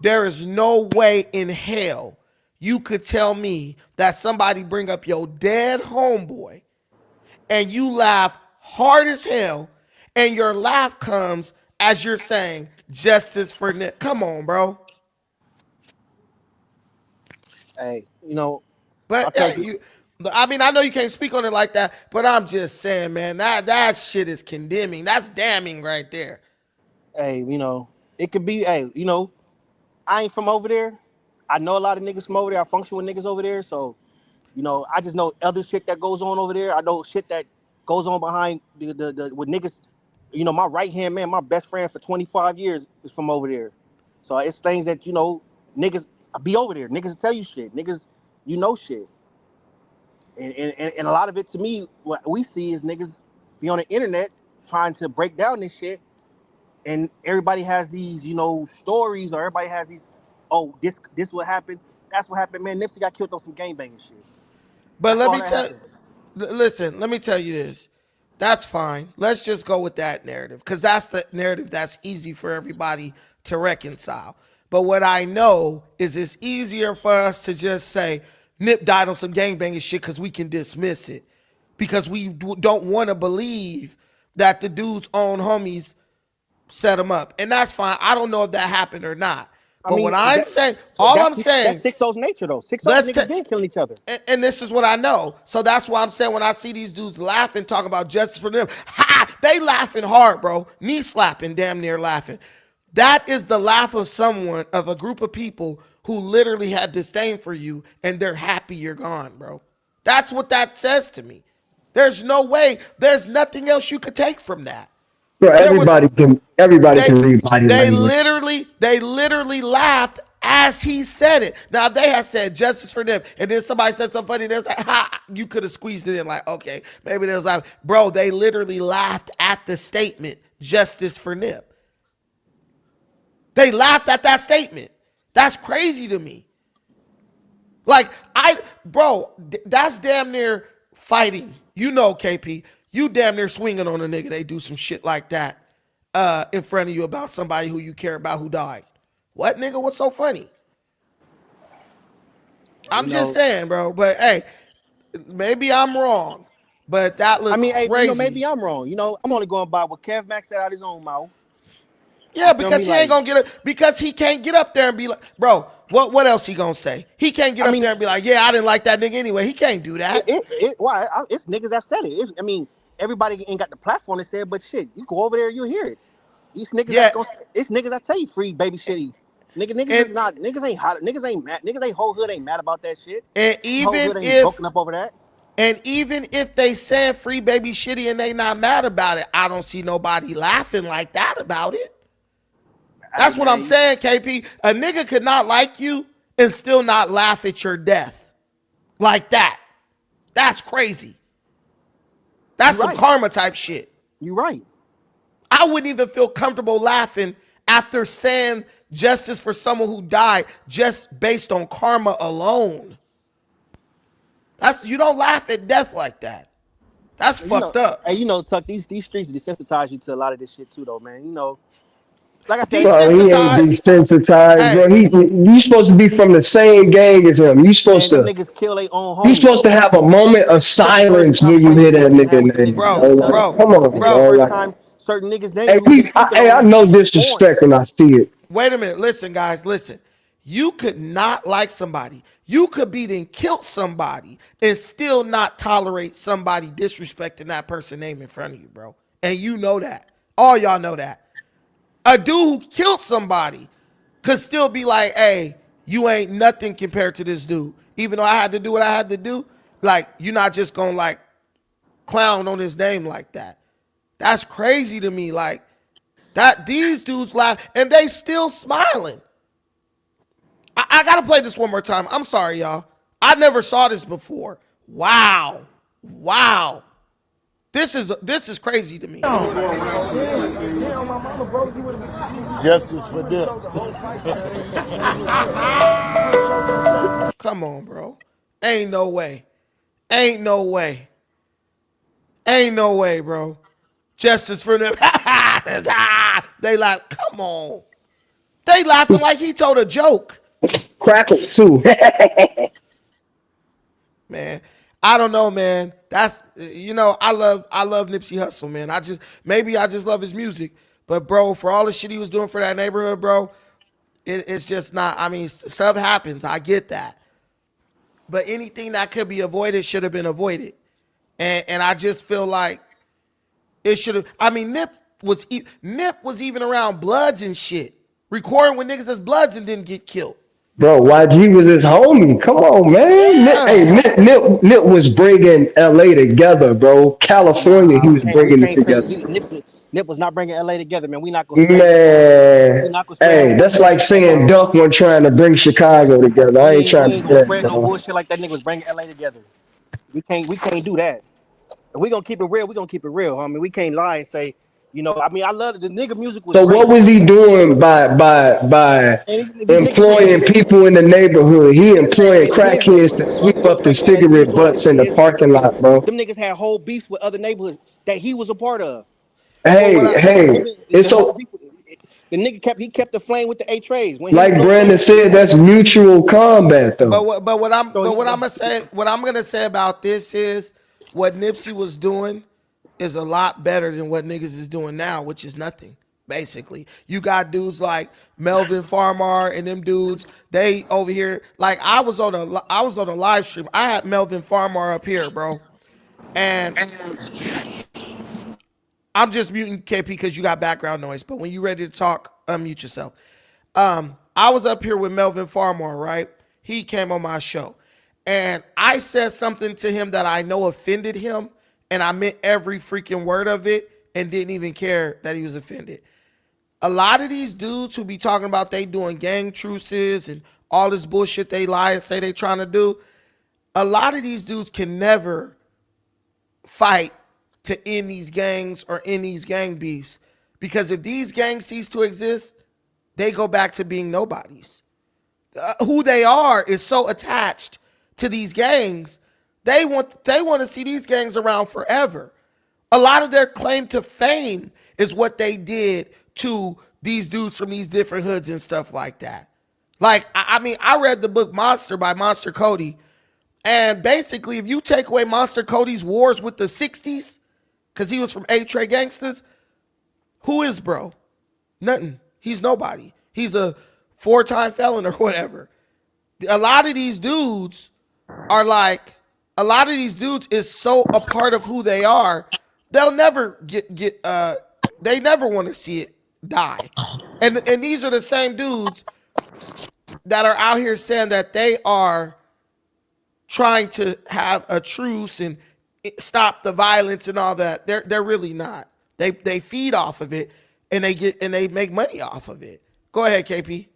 There is no way in hell you could tell me that somebody bring up your dead homeboy and you laugh hard as hell, and your laugh comes as you're saying justice for Nick. Come on, bro. Hey, I But tell yeah, people, I mean, I know you can't speak on it like that, but I'm just saying, man, that shit is condemning. That's damning right there. hey, it could be, hey, I ain't from over there. I know a lot of niggas from over there. I function with niggas over there, so I just know other shit that goes on over there. I know shit that goes on behind the with niggas. My right hand man, my best friend for 25 years is from over there. So it's things that niggas be over there. Niggas tell you shit. Niggas, shit. And a lot of it to me, what we see is niggas be on the internet trying to break down this shit, and everybody has these, stories, or everybody has these, oh, this what happened, that's what happened, man. Nipsey got killed on some gangbanging shit. But That's let all me that tell, happened. listen, let me tell you this. That's fine. Let's just go with that narrative because that's the narrative that's easy for everybody to reconcile. But what I know is it's easier for us to just say Nip died on some gangbanging shit because we can dismiss it because we don't want to believe that the dude's own homies set him up. And that's fine. I don't know if that happened or not. I But what mean, I'm saying, all I'm that's saying, 6-0's nature though. 6-0 let's niggas take, been killing each other. and this is what I know. So that's why I'm saying when I see these dudes laughing, talking about justice for them, ha, they laughing hard, bro. Knee slapping, damn near laughing. That is the laugh of someone, of a group of people who literally had disdain for you and they're happy you're gone, bro. That's what that says to me. There's no way, there's nothing else you could take from that. Bro, There was everybody they can read body language. they literally laughed as he said it. Now if they had said justice for them, and then somebody said something funny, they was like, ha, you could have squeezed it in, like, okay, maybe they was like, bro, they literally laughed at the statement, justice for Nip. They laughed at that statement. That's crazy to me. Like, that's damn near fighting. KP, you damn near swinging on a nigga. They do some shit like that. in front of you about somebody who you care about who died. What, nigga? What's so funny? I'm just saying, bro. But hey, maybe I'm wrong, but that I looked mean, hey, crazy. maybe I'm wrong. I'm only going by what Kev Max said out his own mouth. Yeah, because he ain't gonna get it because he can't get up there and be like, bro, what else he gonna say? He can't get up there and be like, yeah, I didn't like that nigga anyway. He can't do that. Why? It's niggas that said it. Everybody ain't got the platform to say it, but shit, you go over there, you'll hear it. These niggas it's niggas that tell you free baby shitty. Niggas ain't hot. Niggas ain't mad. Niggas ain't whole hood ain't mad about that shit. And Whole hood ain't broken up over that. And even if they saying free baby shitty and they not mad about it, I don't see nobody laughing like that about it. That's what I'm saying, KP. A nigga could not like you and still not laugh at your death. Like that. That's crazy. That's some karma type shit. You right. I wouldn't even feel comfortable laughing after saying justice for someone who died just based on karma alone. You don't laugh at death like that. That's fucked up. Hey, Tuck, these streets desensitize you to a lot of this shit too, though, man. Like I said, bro, he ain't desensitized, bro. You supposed to be from the same gang as him. You supposed to. Niggas kill their own homies. You supposed to have a moment of silence when you hear that nigga name, bro. Come on, bro. First time certain niggas names. Hey, I know disrespect when I see it. Wait a minute. Listen, guys. Listen. You could not like somebody. You could be then killed somebody and still not tolerate somebody disrespecting that person's name in front of you, bro. And you know that. All y'all know that. A dude who killed somebody could still be like, hey, you ain't nothing compared to this dude. Even though I had to do what I had to do, like, you're not just going to, like, clown on his name like that. That's crazy to me. Like, that these dudes laugh, and they still smiling. I got to play this one more time. I'm sorry, y'all. I never saw this before. Wow. This is crazy to me. Justice for Dip. Come on, bro. Ain't no way, bro. Justice for them. They like, come on. They laughing like he told a joke. Crackle too. Man, I don't know, man. That's I love Nipsey Hussle, man. I just love his music. But bro, for all the shit he was doing for that neighborhood, bro, it's just not. I mean, stuff happens. I get that. But anything that could be avoided should have been avoided. And I just feel like it should have. I mean, Nip was even around Bloods and shit, recording with niggas as Bloods and didn't get killed. Bro, YG was his homie. Come on, man. Yeah. Nip was bringing LA together, bro. California, he was bringing it together. Nip was not bringing LA together, man. We not gonna. Man, hey, that's like saying Duck wasn't trying to bring Chicago together. I ain't trying to do that. Spread no bullshit like that nigga was bringing LA together. We can't do that. If we gonna keep it real, we gonna keep it real, homie. We can't lie and say, I love the nigga music was. So great. what was he doing by employing people in the neighborhood? He employing crackheads to sweep up the cigarette butts in the parking lot, bro. Them niggas had whole beefs with other neighborhoods that he was a part of. Hey, it's so. The nigga kept the flame with the A-Trays. Like Brandon said, that's mutual combat, though. But what I'm gonna say about this is what Nipsey was doing is a lot better than what niggas is doing now, which is nothing. Basically, you got dudes like Melvin Farmar and them dudes. They over here, like I was on a live stream. I had Melvin Farmar up here, bro, and I'm just muting KP because you got background noise. But when you ready to talk, unmute yourself. I was up here with Melvin Farmar, right? He came on my show, and I said something to him that I know offended him, and I meant every freaking word of it, and didn't even care that he was offended. A lot of these dudes who be talking about they doing gang truces and all this bullshit they lie and say they trying to do, a lot of these dudes can never fight to end these gangs or end these gang beefs. Because if these gangs cease to exist, they go back to being nobodies. Who they are is so attached to these gangs, they want to see these gangs around forever. A lot of their claim to fame is what they did to these dudes from these different hoods and stuff like that. Like, I mean, I read the book Monster by Monster Cody. And basically, if you take away Monster Cody's wars with the 60s, because he was from A-Tray Gangsters, who is bro? Nothing. He's nobody. He's a 4-time felon or whatever. A lot of these dudes are like, a lot of these dudes is so a part of who they are, they'll never they never want to see it die. And these are the same dudes that are out here saying that they are trying to have a truce and stop the violence and all that. They're really not. They feed off of it and they make money off of it. Go ahead, KP.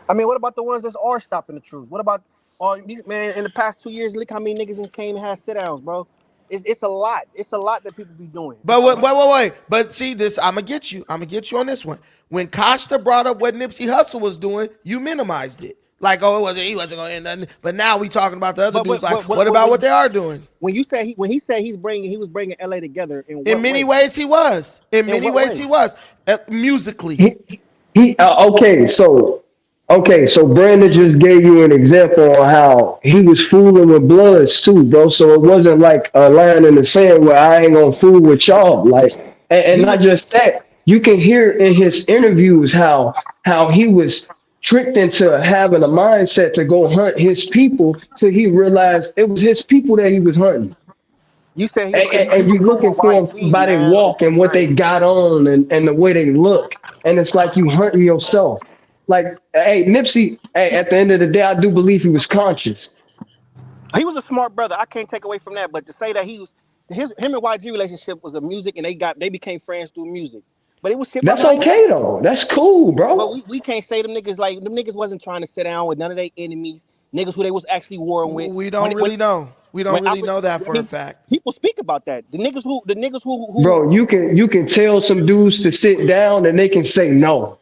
I mean, what about the ones that are stopping the truth? What about all these, man? In the past 2 years, look how many niggas came and had sit downs, bro. It's a lot. It's a lot that people be doing. But wait. But see this, I'm gonna get you on this one. When Costa brought up what Nipsey Hussle was doing, you minimized it. Like, oh, he wasn't gonna end nothing. But now we talking about the other dudes. What about what they are doing? When you say he was bringing LA together in many ways he was. In many ways he was. Musically. So Brandon just gave you an example on how he was fooling with Bloods too, bro. So it wasn't like a line in the sand where I ain't gonna fool with y'all. Like, and not just that, you can hear in his interviews how he was tricked into having a mindset to go hunt his people till he realized it was his people that he was hunting. You say and you looking for them by their walk and what they got on and the way they look, and it's like you hunting yourself. Like, hey, Nipsey, at the end of the day, I do believe he was conscious. He was a smart brother. I can't take away from that. But to say that him and YG relationship was a music and they became friends through music. But it was shit. That's okay though. That's cool, bro. But we can't say them niggas like them niggas wasn't trying to sit down with none of their enemies. Niggas who they was actually warring with. We don't really know. We don't really know that for a fact. People speak about that. The niggas who bro, you can tell some dudes to sit down and they can say no.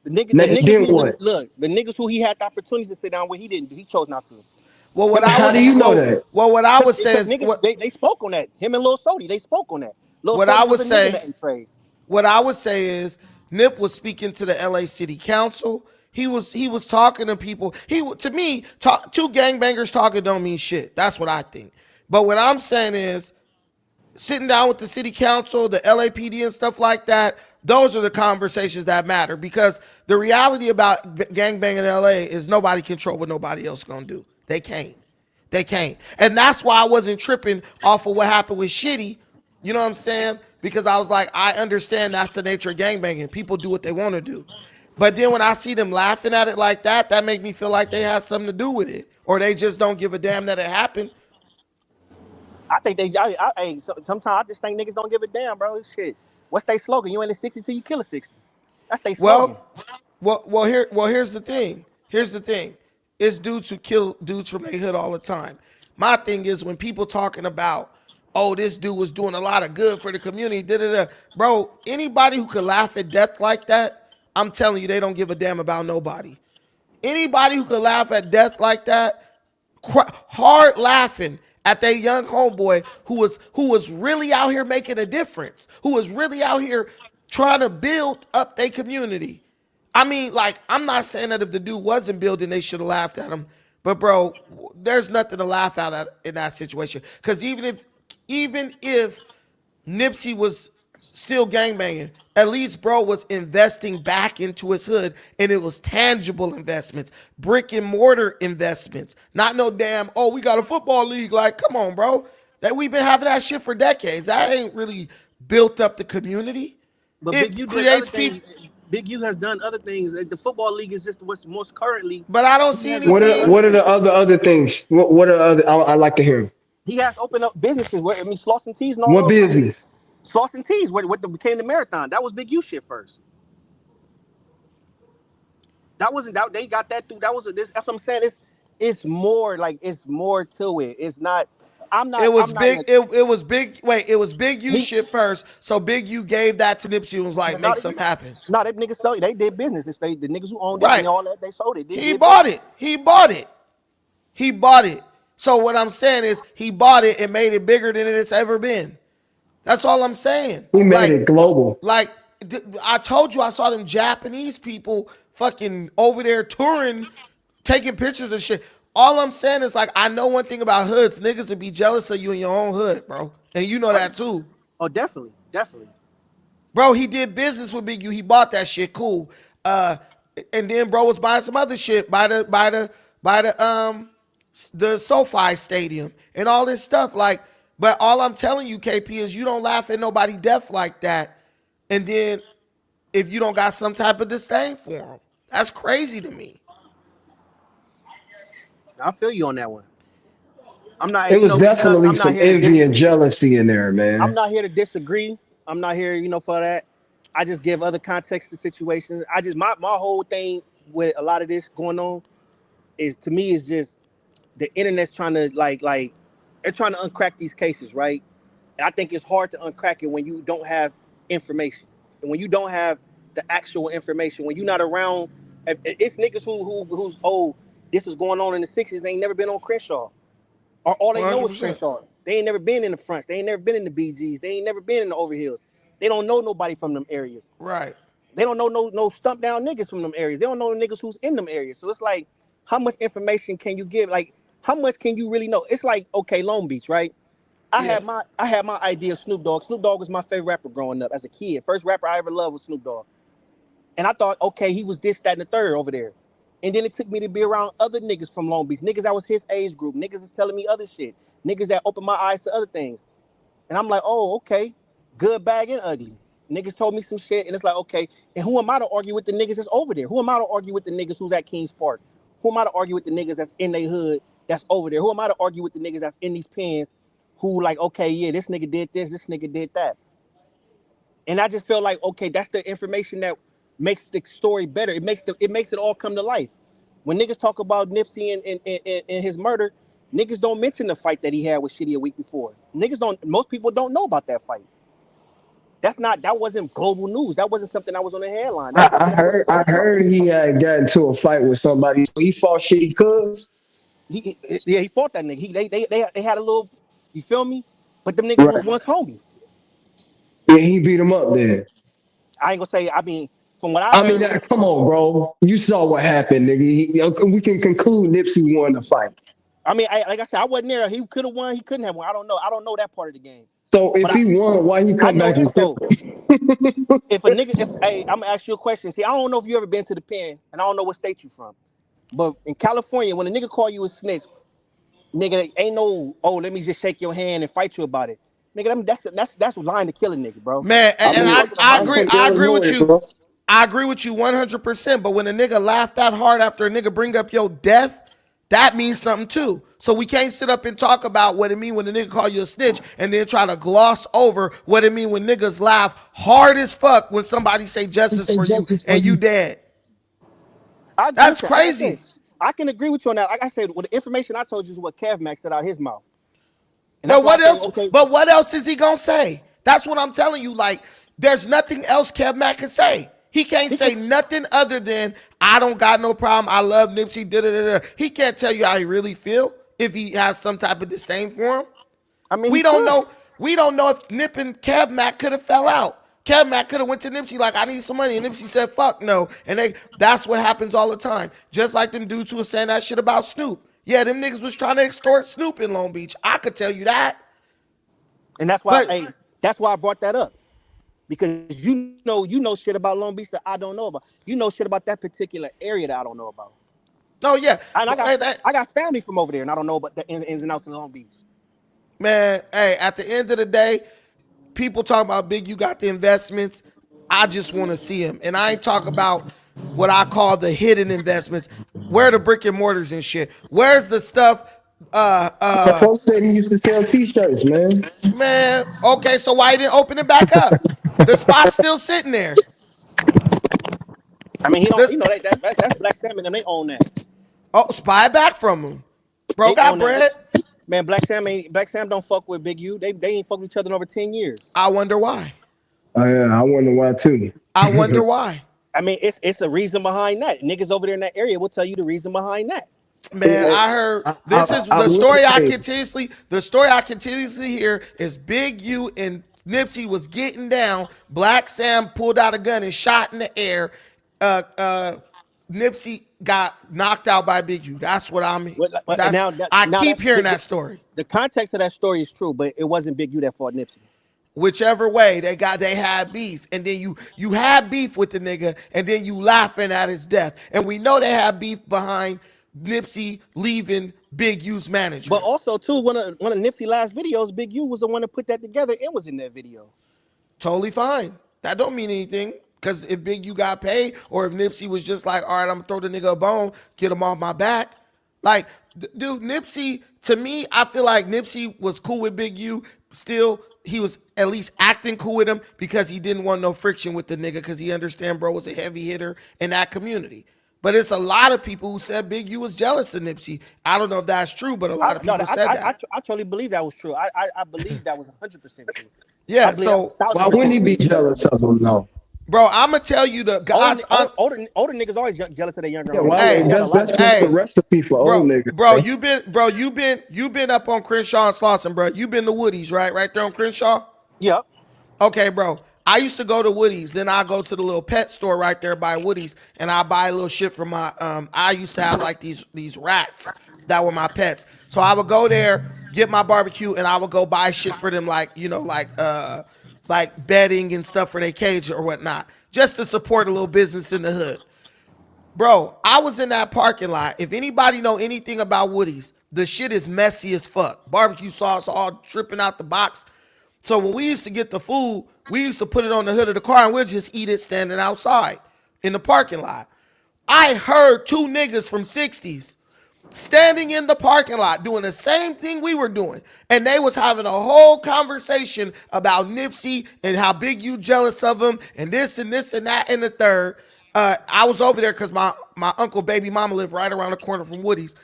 The niggas who he had the opportunity to sit down with, he didn't. He chose not to. Well, how do you know that? Well, what I would say is they spoke on that. Him and Lil Sody, they spoke on that. What I would say is Nip was speaking to the LA City Council. He was talking to people. To me, two gangbangers talking don't mean shit. That's what I think. But what I'm saying is sitting down with the city council, the LAPD and stuff like that, those are the conversations that matter, because the reality about gangbanging in LA is nobody control what nobody else gonna do. They can't. And that's why I wasn't tripping off of what happened with Shitty. You know what I'm saying? Because I was like, I understand that's the nature of gangbanging. People do what they want to do. But then when I see them laughing at it like that, that make me feel like they had something to do with it. Or they just don't give a damn that it happened. I think sometimes I just think niggas don't give a damn, bro. Shit. What's their slogan? You ain't a 60 till you kill a 60. That's their slogan. Here's the thing. It's dudes who kill dudes from their hood all the time. My thing is when people talking about, oh, this dude was doing a lot of good for the community, bro, anybody who could laugh at death like that, I'm telling you, they don't give a damn about nobody. Anybody who could laugh at death like that, hard laughing at that young homeboy who was really out here making a difference, who was really out here trying to build up their community. I mean, like, I'm not saying that if the dude wasn't building, they should have laughed at him. But, bro, there's nothing to laugh at in that situation. Because even if Nipsey was still gangbanging, at least bro was investing back into his hood, and it was tangible investments, brick and mortar investments, not no damn, oh, we got a football league. Like, come on, bro. That we've been having that shit for decades. That ain't really built up the community. But Big U creates people. Big U has done other things. The football league is just what's most currently. But I don't see anything. What are the other things? What are other? I like to hear. He has opened up businesses. Sloss and Tees. What business? Sloss and Tees. What became the marathon? That was Big U shit first. That wasn't that they got that through. That's what I'm saying. It's more to it. It's not. It was Big U shit first. So Big U gave that to Nipsey and was like, make something happen. No, that niggas sold it. They did business. The niggas who owned it and all that, they sold it. He bought it. So what I'm saying is he bought it and made it bigger than it's ever been. That's all I'm saying. He made it global. Like I told you I saw them Japanese people fucking over there touring, taking pictures and shit. All I'm saying is like I know one thing about hoods, niggas would be jealous of you in your own hood, bro, and you know that too. Oh, definitely, definitely. Bro, he did business with Big U. He bought that shit. Cool. And then bro was buying some other shit by the SoFi Stadium and all this stuff. Like, but all I'm telling you, KP, is you don't laugh at nobody deaf like that. And then if you don't got some type of disdain for him, that's crazy to me. I feel you on that one. I'm not, It was because definitely I'm not some here to envy and disagree. jealousy in there, I'm man. not here to disagree. I'm not here, for that. I just give other context to situations. I just my whole thing with a lot of this going on is, to me, is just the internet's trying to like they're trying to uncrack these cases, right? And I think it's hard to uncrack it when you don't have information, and when you don't have the actual information, when you're not around. It's niggas who's this was going on in the '60s. They ain't never been on Crenshaw. Or all they know is 100%. Crenshaw. They ain't never been in the fronts. They ain't never been in the BGs. They ain't never been in the overhills. They don't know nobody from them areas. Right. They don't know no stump down niggas from them areas. They don't know the niggas who's in them areas. So it's like, how much information can you give? Like, how much can you really know? It's like, okay, Long Beach, right? I Yeah. had my idea of Snoop Dogg. Snoop Dogg was my favorite rapper growing up as a kid. First rapper I ever loved was Snoop Dogg. And I thought, okay, he was this, that, and the third over there. And then it took me to be around other niggas from Long Beach. Niggas that was his age group. Niggas is telling me other shit. Niggas that opened my eyes to other things. And I'm like, oh, okay. Good, bad, and ugly. Niggas told me some shit, and it's like, okay. And who am I to argue with the niggas that's over there? Who am I to argue with the niggas who's at Kings Park? Who am I to argue with the niggas that's in their hood that's over there? Who am I to argue with the niggas that's in these pens who like, okay, yeah, this nigga did this nigga did that. And I just feel like, okay, that's the information that makes the story better. It makes it all come to life. When niggas talk about Nipsey and his murder, niggas don't mention the fight that he had with Shitty a week before. Most people don't know about that fight. That wasn't global news. That wasn't something that was on the headline. That was I something that wasn't I talked about. heard he had got into a fight with somebody. So he fought Shitty Cuz. Yeah, he fought that nigga. They had a little, you feel me? But them niggas was Right. once homies. Yeah, he beat him up there. I ain't gonna say, I mean, from what I I mean, heard, come on, bro. You saw what happened, nigga. We can conclude Nipsey won the fight. I mean, like I said, I wasn't there. He could have won, he couldn't have won. I don't know. I don't know that part of the game. So if But I, he won, why he I come know back this and kill though. him? Hey, I'm gonna ask you a question. See, I don't know if you ever been to the pen, and I don't know what state you from. But in California, when a nigga call you a snitch, nigga, ain't no, oh, let me just shake your hand and fight you about it. Nigga, I mean, that's lying to kill a nigga, bro. Man, I and It mean, wasn't a I I'm agree. hundred. from I agree with Illinois, you. bro. I agree with you 100%. But when a nigga laugh that hard after a nigga bring up your death, that means something too. So we can't sit up and talk about what it mean when a nigga call you a snitch and then try to gloss over what it mean when niggas laugh hard as fuck when somebody say justice for you and you dead. I agree with That's that. Like I said, crazy. I can agree with you on that. Like I said, with the information I told you is what Kev Max said out his mouth. And that's But why I what say, else? okay, But what else is he gonna say? That's what I'm telling you. Like, there's nothing else Kev Mack can say. He can't he say could, nothing other than I don't got no problem. I love Nipsey. Da, da, da, da. He can't tell you how he really feel if he has some type of disdain for him. I mean, he We don't could. know. We don't know if Nip and Kev Mack could have fell out. Kev Mack could have went to Nipsey like, I need some money. And Nipsey said, fuck no. And that's what happens all the time. Just like them dudes who were saying that shit about Snoop. Yeah, them niggas was trying to extort Snoop in Long Beach. I could tell you that. And that's why, But hey, that's why I brought that up. Because you know shit about Long Beach that I don't know about. You know shit about that particular area that I don't know about. no, yeah. And But, hey, I got family from over there, and I don't know about the ins and outs of Long Beach. man, hey, at the end of the day, people talk about Big, you got the investments. I just want to see them. And I ain't talking about what I call the hidden investments. Where are the brick and mortars and shit? Where's the stuff? Folks said he used to sell T-shirts, man. Man, okay, so why he didn't open it back up? The spot's still sitting there. I mean, he don't. This, You know that's Black Salmon, and they own that. oh, spy back from him. Bro They got own that. bread. Man, Black Sam don't fuck with Big U. They ain't fucked with each other in over 10 years. I wonder why. Oh yeah, I wonder why too. I wonder why. I mean, it's a reason behind that. Niggas over there in that area will tell you the reason behind that. Man, I heard this is I the will story say, I continuously hear is Big U and Nipsey was getting down. Black Sam pulled out a gun and shot in the air. Nipsey got knocked out by Big U. That's what I mean. I keep hearing that story. The context of that story is true, but it wasn't Big U that fought Nipsey. Whichever way they had beef, and then you had beef with the nigga, and then you laughing at his death, and we know they had beef behind Nipsey leaving Big U's management. But also too, one of Nipsey's last videos, Big U was the one that put that together and was in that video. Totally fine. That don't mean anything, because if Big U got paid, or if Nipsey was just like, all right, I'm gonna throw the nigga a bone, get him off my back. Like, dude, Nipsey, to me, I feel like Nipsey was cool with Big U. Still, he was at least acting cool with him because he didn't want no friction with the nigga, because he understand bro was a heavy hitter in that community. But it's a lot of people who said Big U was jealous of Nipsey. I don't know if that's true, but a lot of people said that. I totally believe that was true. I believe that was 100% true. Yeah, so why wouldn't he be jealous of him though? Bro, I'm gonna tell you the God's older niggas always jealous of their younger. Yeah, that's just a recipe for old niggas. Bro, you've been up on Crenshaw and Slauson, bro. You've been to Woody's, right there on Crenshaw. Yep. Okay, bro. I used to go to Woody's, then I go to the little pet store right there by Woody's, and I buy a little shit from my. I used to have like these rats that were my pets, so I would go there, get my barbecue, and I would go buy shit for them, like like bedding and stuff for their cage or whatnot, just to support a little business in the hood. Bro, I was in that parking lot. If anybody know anything about Woody's, the shit is messy as fuck. Barbecue sauce all dripping out the box. So when we used to get the food, we used to put it on the hood of the car and we'll just eat it standing outside in the parking lot. I heard two niggas from 60s standing in the parking lot doing the same thing we were doing. And they was having a whole conversation about Nipsey and how Big U jealous of him and this and that and the third. I was over there because my uncle baby mama lived right around the corner from Woody's.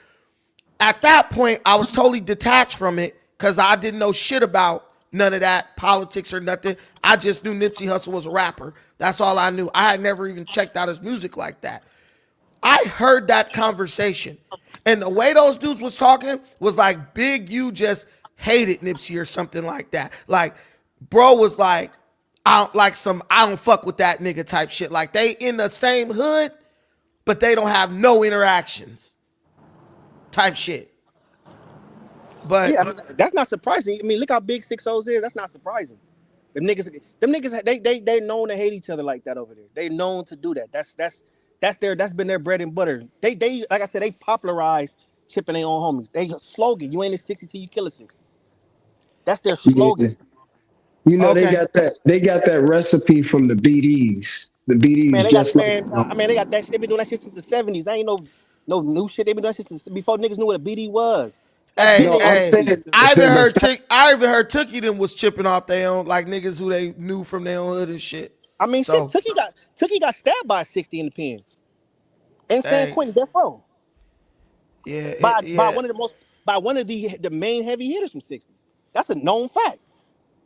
At that point, I was totally detached from it because I didn't know shit about none of that politics or nothing. I just knew Nipsey Hussle was a rapper. That's all I knew. I had never even checked out his music like that. I heard that conversation. And the way those dudes was talking was like Big U just hated Nipsey or something like that. Like, bro was like, I don't fuck with that nigga type shit. Like, they in the same hood, but they don't have no interactions type shit. But yeah, I mean, that's not surprising. I mean, look how big 6-0 is. That's not surprising. Them niggas, they known to hate each other like that over there. They known to do that. That's been their bread and butter. They like I said, they popularized chipping their own homies. They slogan, you ain't a 60 till you kill a 60. That's their slogan. Yeah. You know, okay. They got that recipe from the BDs. The BDs, man, they got that shit. They been doing that shit since the 70s. Ain't no new shit. They been doing that shit since before niggas knew what a BD was. Hey, I even heard Tookie them was chipping off their own, like niggas who they knew from their own hood and shit. I mean, so, shit, Tookie got stabbed by a 60 in the pen. In San Quentin, death row. Yeah, by one of the main heavy hitters from 60s. That's a known fact.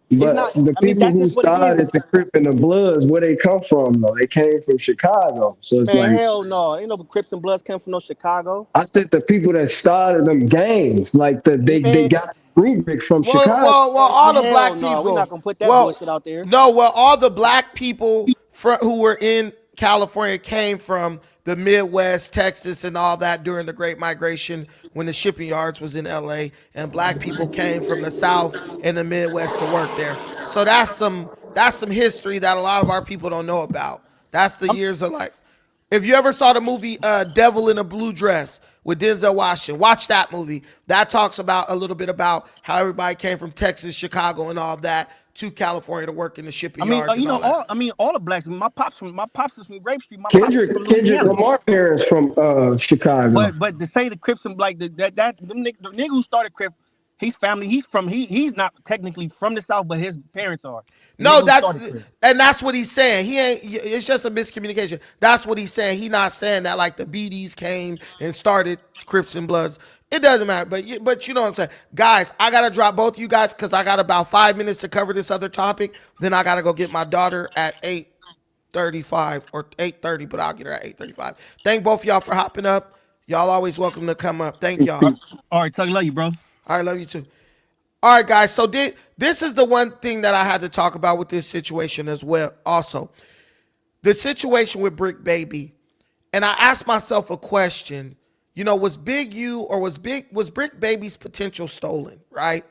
But the people who started the Crip and the Bloods, where they come from, though? They came from Chicago. So it's man, hell no. Ain't no Crips and Bloods come from no Chicago. I said the people that started them gangs, like they got rubric from Chicago. Well, all the black people. We're not going to put that bullshit out there. No, well, all the black people who were in California came from the Midwest, Texas, and all that during the Great Migration when the shipping yards was in LA, and black people came from the South and the Midwest to work there. So that's some history that a lot of our people don't know about. That's the years of like, if you ever saw the movie Devil in a Blue Dress with Denzel Washington, watch that movie. That talks about a little bit about how everybody came from Texas, Chicago, and all that to California to work in the shipping yards. All the blacks. My pops is from Grape Street. Kendrick Lamar parents from Chicago. But to say the Crips and like the nigga who started Crip, he's not technically from the South, but his parents are. No, that's what he's saying. He ain't. It's just a miscommunication. That's what he's saying. He's not saying that like the BDs came and started Crips and Bloods. It doesn't matter, but you know what I'm saying. Guys, I got to drop both of you guys because I got about 5 minutes to cover this other topic. Then I got to go get my daughter at 8:35 or 8:30, but I'll get her at 8:35. Thank both of y'all for hopping up. Y'all always welcome to come up. Thank y'all. All right, Tug, love you, bro. All right, love you too. All right, guys. So this is the one thing that I had to talk about with this situation as well. Also, the situation with Bricc Baby, and I asked myself a question. You know, was Big U or was Bricc Baby's potential stolen, right?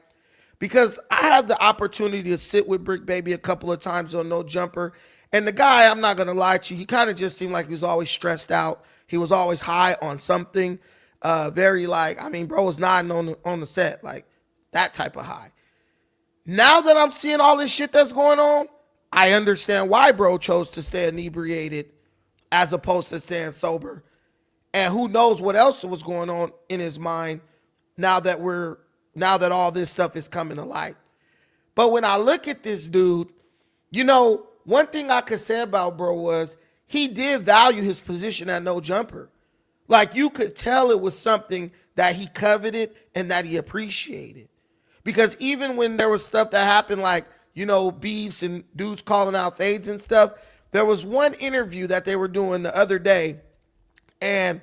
Because I had the opportunity to sit with Bricc Baby a couple of times on No Jumper, and the guy, I'm not gonna lie to you, he kind of just seemed like he was always stressed out. He was always high on something. Very like, I mean, bro was nodding on the set, like that type of high. Now that I'm seeing all this shit that's going on, I understand why bro chose to stay inebriated as opposed to staying sober. And who knows what else was going on in his mind now that all this stuff is coming to light. But when I look at this dude, you know, one thing I could say about bro was he did value his position at No Jumper. Like you could tell it was something that he coveted and that he appreciated. Because even when there was stuff that happened, like, you know, beefs and dudes calling out fades and stuff, there was one interview that they were doing the other day, and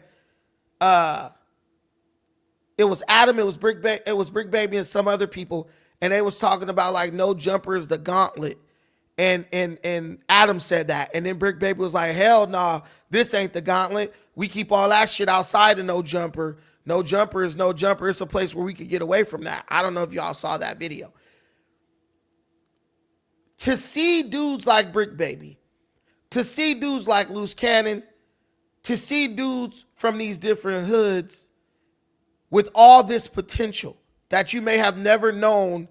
it was Adam, it was Bricc Baby and some other people, and they was talking about like No Jumper is the gauntlet. And Adam said that. And then Bricc Baby was like, hell nah, this ain't the gauntlet. We keep all that shit outside of No Jumper. No Jumper is No Jumper. It's a place where we could get away from that. I don't know if y'all saw that video. To see dudes like Bricc Baby, to see dudes like Loose Cannon, to see dudes from these different hoods with all this potential that you may have never known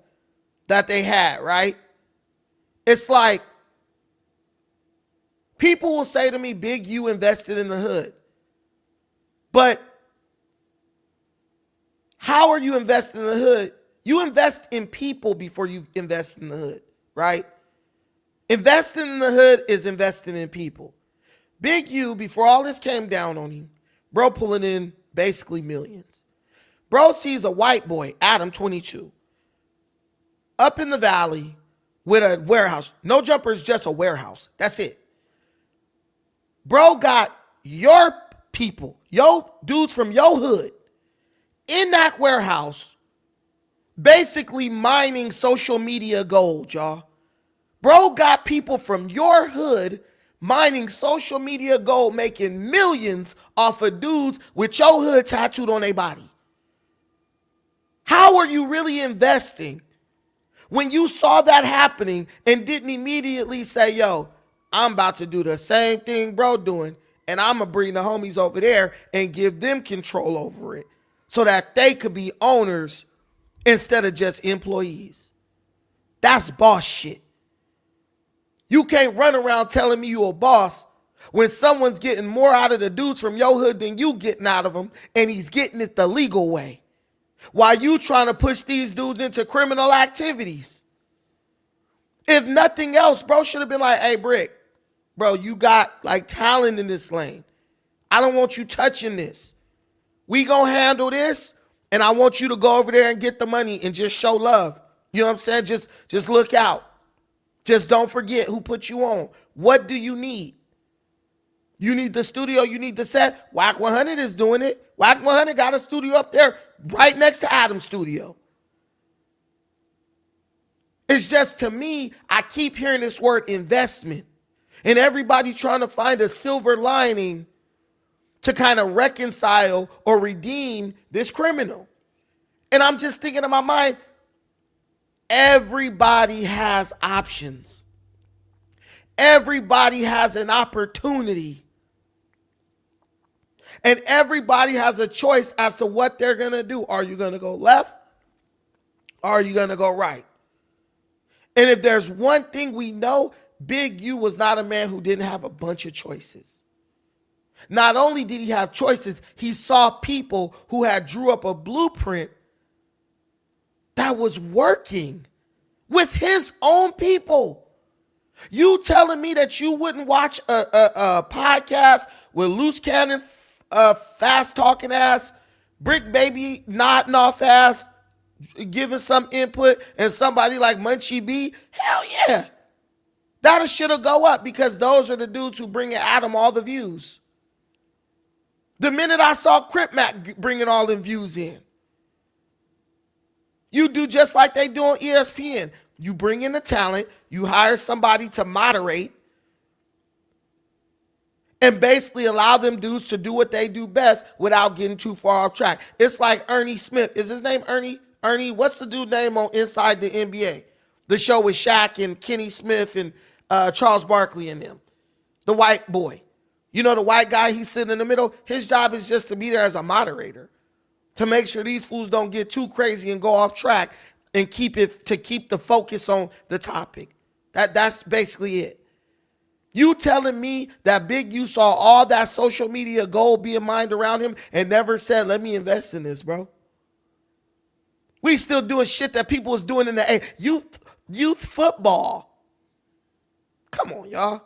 that they had, right? It's like people will say to me, Big U invested in the hood. But how are you investing in the hood? You invest in people before you invest in the hood, right? Investing in the hood is investing in people. Big U, before all this came down on him, bro pulling in basically millions. Bro sees a white boy, Adam, 22, up in the valley with a warehouse. No Jumper is just a warehouse. That's it. Bro got your people, yo dudes from your hood, in that warehouse, basically mining social media gold, y'all. Bro got people from your hood mining social media gold, making millions off of dudes with your hood tattooed on their body. How are you really investing when you saw that happening and didn't immediately say, yo, I'm about to do the same thing bro doing, and I'm going to bring the homies over there and give them control over it so that they could be owners instead of just employees? That's boss shit. You can't run around telling me you a boss when someone's getting more out of the dudes from your hood than you getting out of them, and he's getting it the legal way. While you trying to push these dudes into criminal activities. If nothing else, bro should have been like, hey, Bricc, bro, you got like talent in this lane. I don't want you touching this. We gonna handle this, and I want you to go over there and get the money and just show love. You know what I'm saying? Just look out. Just don't forget who put you on. What do you need? You need the studio, you need the set. Whack 100 is doing it. Whack 100 got a studio up there right next to Adam's studio. It's just, to me, I keep hearing this word investment. And everybody trying to find a silver lining to kind of reconcile or redeem this criminal. And I'm just thinking in my mind, everybody has options. Everybody has an opportunity. And everybody has a choice as to what they're going to do. Are you going to go left? Or are you going to go right? And if there's one thing we know, Big U was not a man who didn't have a bunch of choices. Not only did he have choices, he saw people who had drew up a blueprint that was working with his own people. You telling me that you wouldn't watch a podcast with Loose Cannon, fast talking ass, Bricc Baby nodding off ass, giving some input, and somebody like Munchie B? Hell yeah. That shit'll go up because those are the dudes who bring Adam all the views. The minute I saw Crip Mac bringing all them views in. You do just like they do on ESPN. You bring in the talent, you hire somebody to moderate, and basically allow them dudes to do what they do best without getting too far off track. It's like Ernie Smith. Is his name Ernie? Ernie, what's the dude name on Inside the NBA? The show with Shaq and Kenny Smith and Charles Barkley and them. The white boy. You know the white guy, he's sitting in the middle? His job is just to be there as a moderator, to make sure these fools don't get too crazy and go off track and keep the focus on the topic. That's basically it. You telling me that Big U saw all that social media gold being mined around him and never said, let me invest in this, bro? We still doing shit that people was doing in the youth football. Come on, y'all.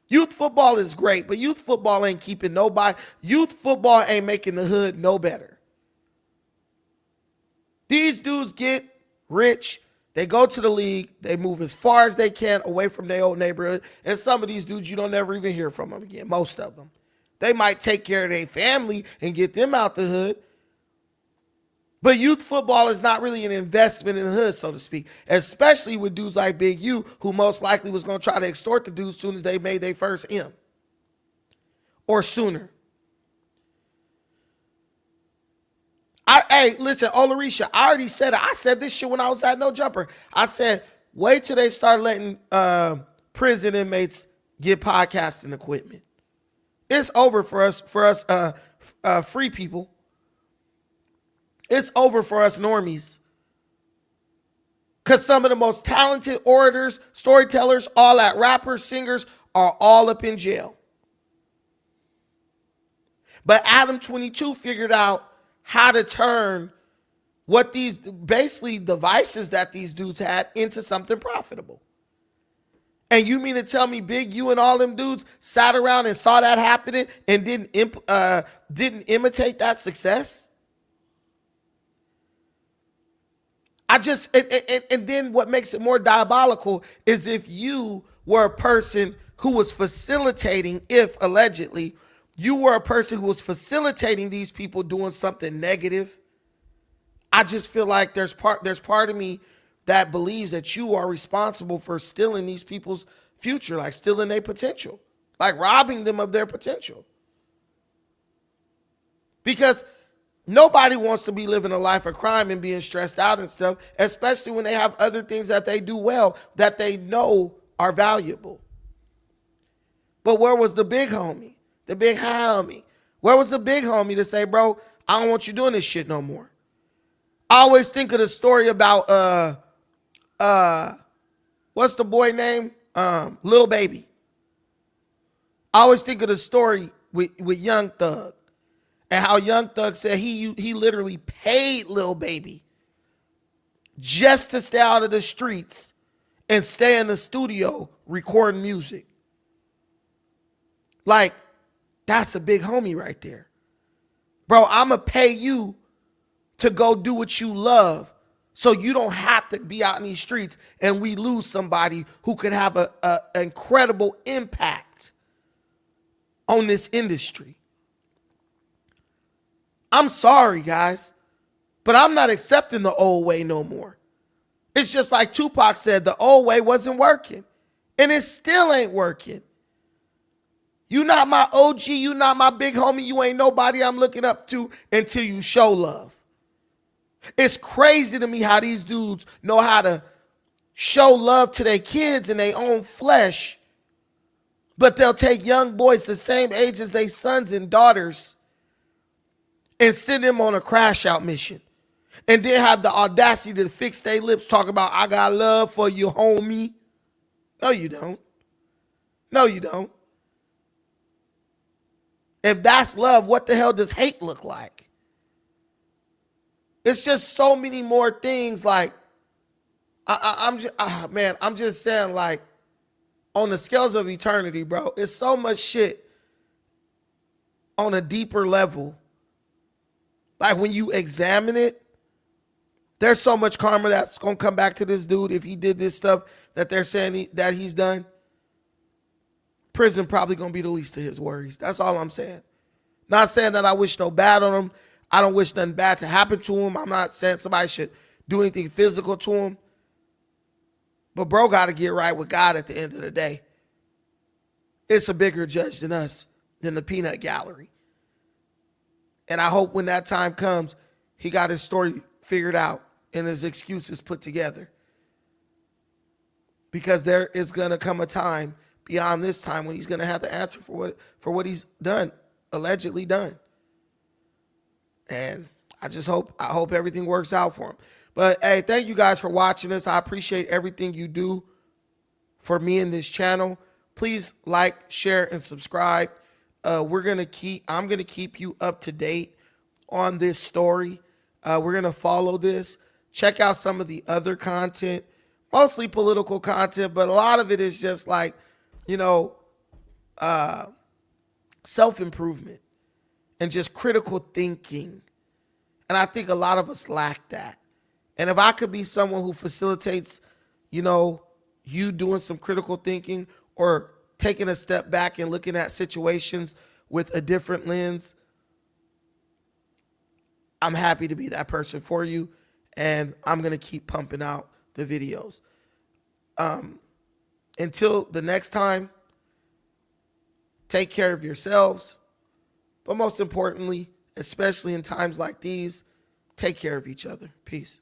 Youth football is great, but youth football ain't keeping nobody. Youth football ain't making the hood no better. These dudes get rich. They go to the league. They move as far as they can away from their old neighborhood. And some of these dudes, you don't ever even hear from them again. Most of them. They might take care of their family and get them out the hood. But youth football is not really an investment in the hood, so to speak. Especially with dudes like Big U, who most likely was going to try to extort the dudes as soon as they made their first M. Or sooner. Hey, listen, Olarisha, I already said it. I said this shit when I was at No Jumper. I said, wait till they start letting prison inmates get podcasting equipment. It's over for us free people. It's over for us normies. Because some of the most talented orators, storytellers, all that rappers, singers are all up in jail. But Adam 22 figured out how to turn what these basically devices that these dudes had into something profitable. And you mean to tell me Big U and all them dudes sat around and saw that happening and didn't imitate that success? And then what makes it more diabolical is if you were a person who was facilitating, if allegedly you were a person who was facilitating these people doing something negative, I just feel like there's part of me that believes that you are responsible for stealing these people's future, like stealing their potential, like robbing them of their potential. Because nobody wants to be living a life of crime and being stressed out and stuff, especially when they have other things that they do well that they know are valuable. But where was the big homie? The big homie. Where was the big homie to say, bro, I don't want you doing this shit no more? I always think of the story about what's the boy name? Lil Baby. I always think of the story with Young Thug. And how Young Thug said he literally paid Lil Baby just to stay out of the streets and stay in the studio recording music. Like, that's a big homie right there. Bro, I'm going to pay you to go do what you love so you don't have to be out in these streets and we lose somebody who could have an incredible impact on this industry. I'm sorry, guys, but I'm not accepting the old way no more. It's just like Tupac said, the old way wasn't working, and it still ain't working. You not my OG, you not my big homie, you ain't nobody I'm looking up to until you show love. It's crazy to me how these dudes know how to show love to their kids in their own flesh, but they'll take young boys the same age as their sons and daughters and send them on a crash out mission. And then have the audacity to fix their lips talking about, I got love for you, homie. No, you don't. No, you don't. If that's love, what the hell does hate look like? It's just so many more things. Like, I'm just saying, like, on the scales of eternity, bro, it's so much shit on a deeper level. Like, when you examine it, there's so much karma that's going to come back to this dude if he did this stuff that they're saying that he's done. Prison probably going to be the least of his worries. That's all I'm saying. Not saying that I wish no bad on him. I don't wish nothing bad to happen to him. I'm not saying somebody should do anything physical to him. But bro got to get right with God at the end of the day. It's a bigger judge than us, than the peanut gallery. And I hope when that time comes, he got his story figured out and his excuses put together. Because there is going to come a time beyond this time when he's going to have to answer for what he's done, allegedly done. And I hope everything works out for him. But hey, thank you guys for watching this. I appreciate everything you do for me in this channel. Please like, share, and subscribe. I'm gonna keep you up to date on this story. We're gonna follow this. Check out some of the other content, mostly political content, but a lot of it is just like, self-improvement and just critical thinking. And I think a lot of us lack that. And if I could be someone who facilitates, you doing some critical thinking or taking a step back and looking at situations with a different lens, I'm happy to be that person for you. And I'm going to keep pumping out the videos. Until the next time, take care of yourselves. But most importantly, especially in times like these, take care of each other. Peace.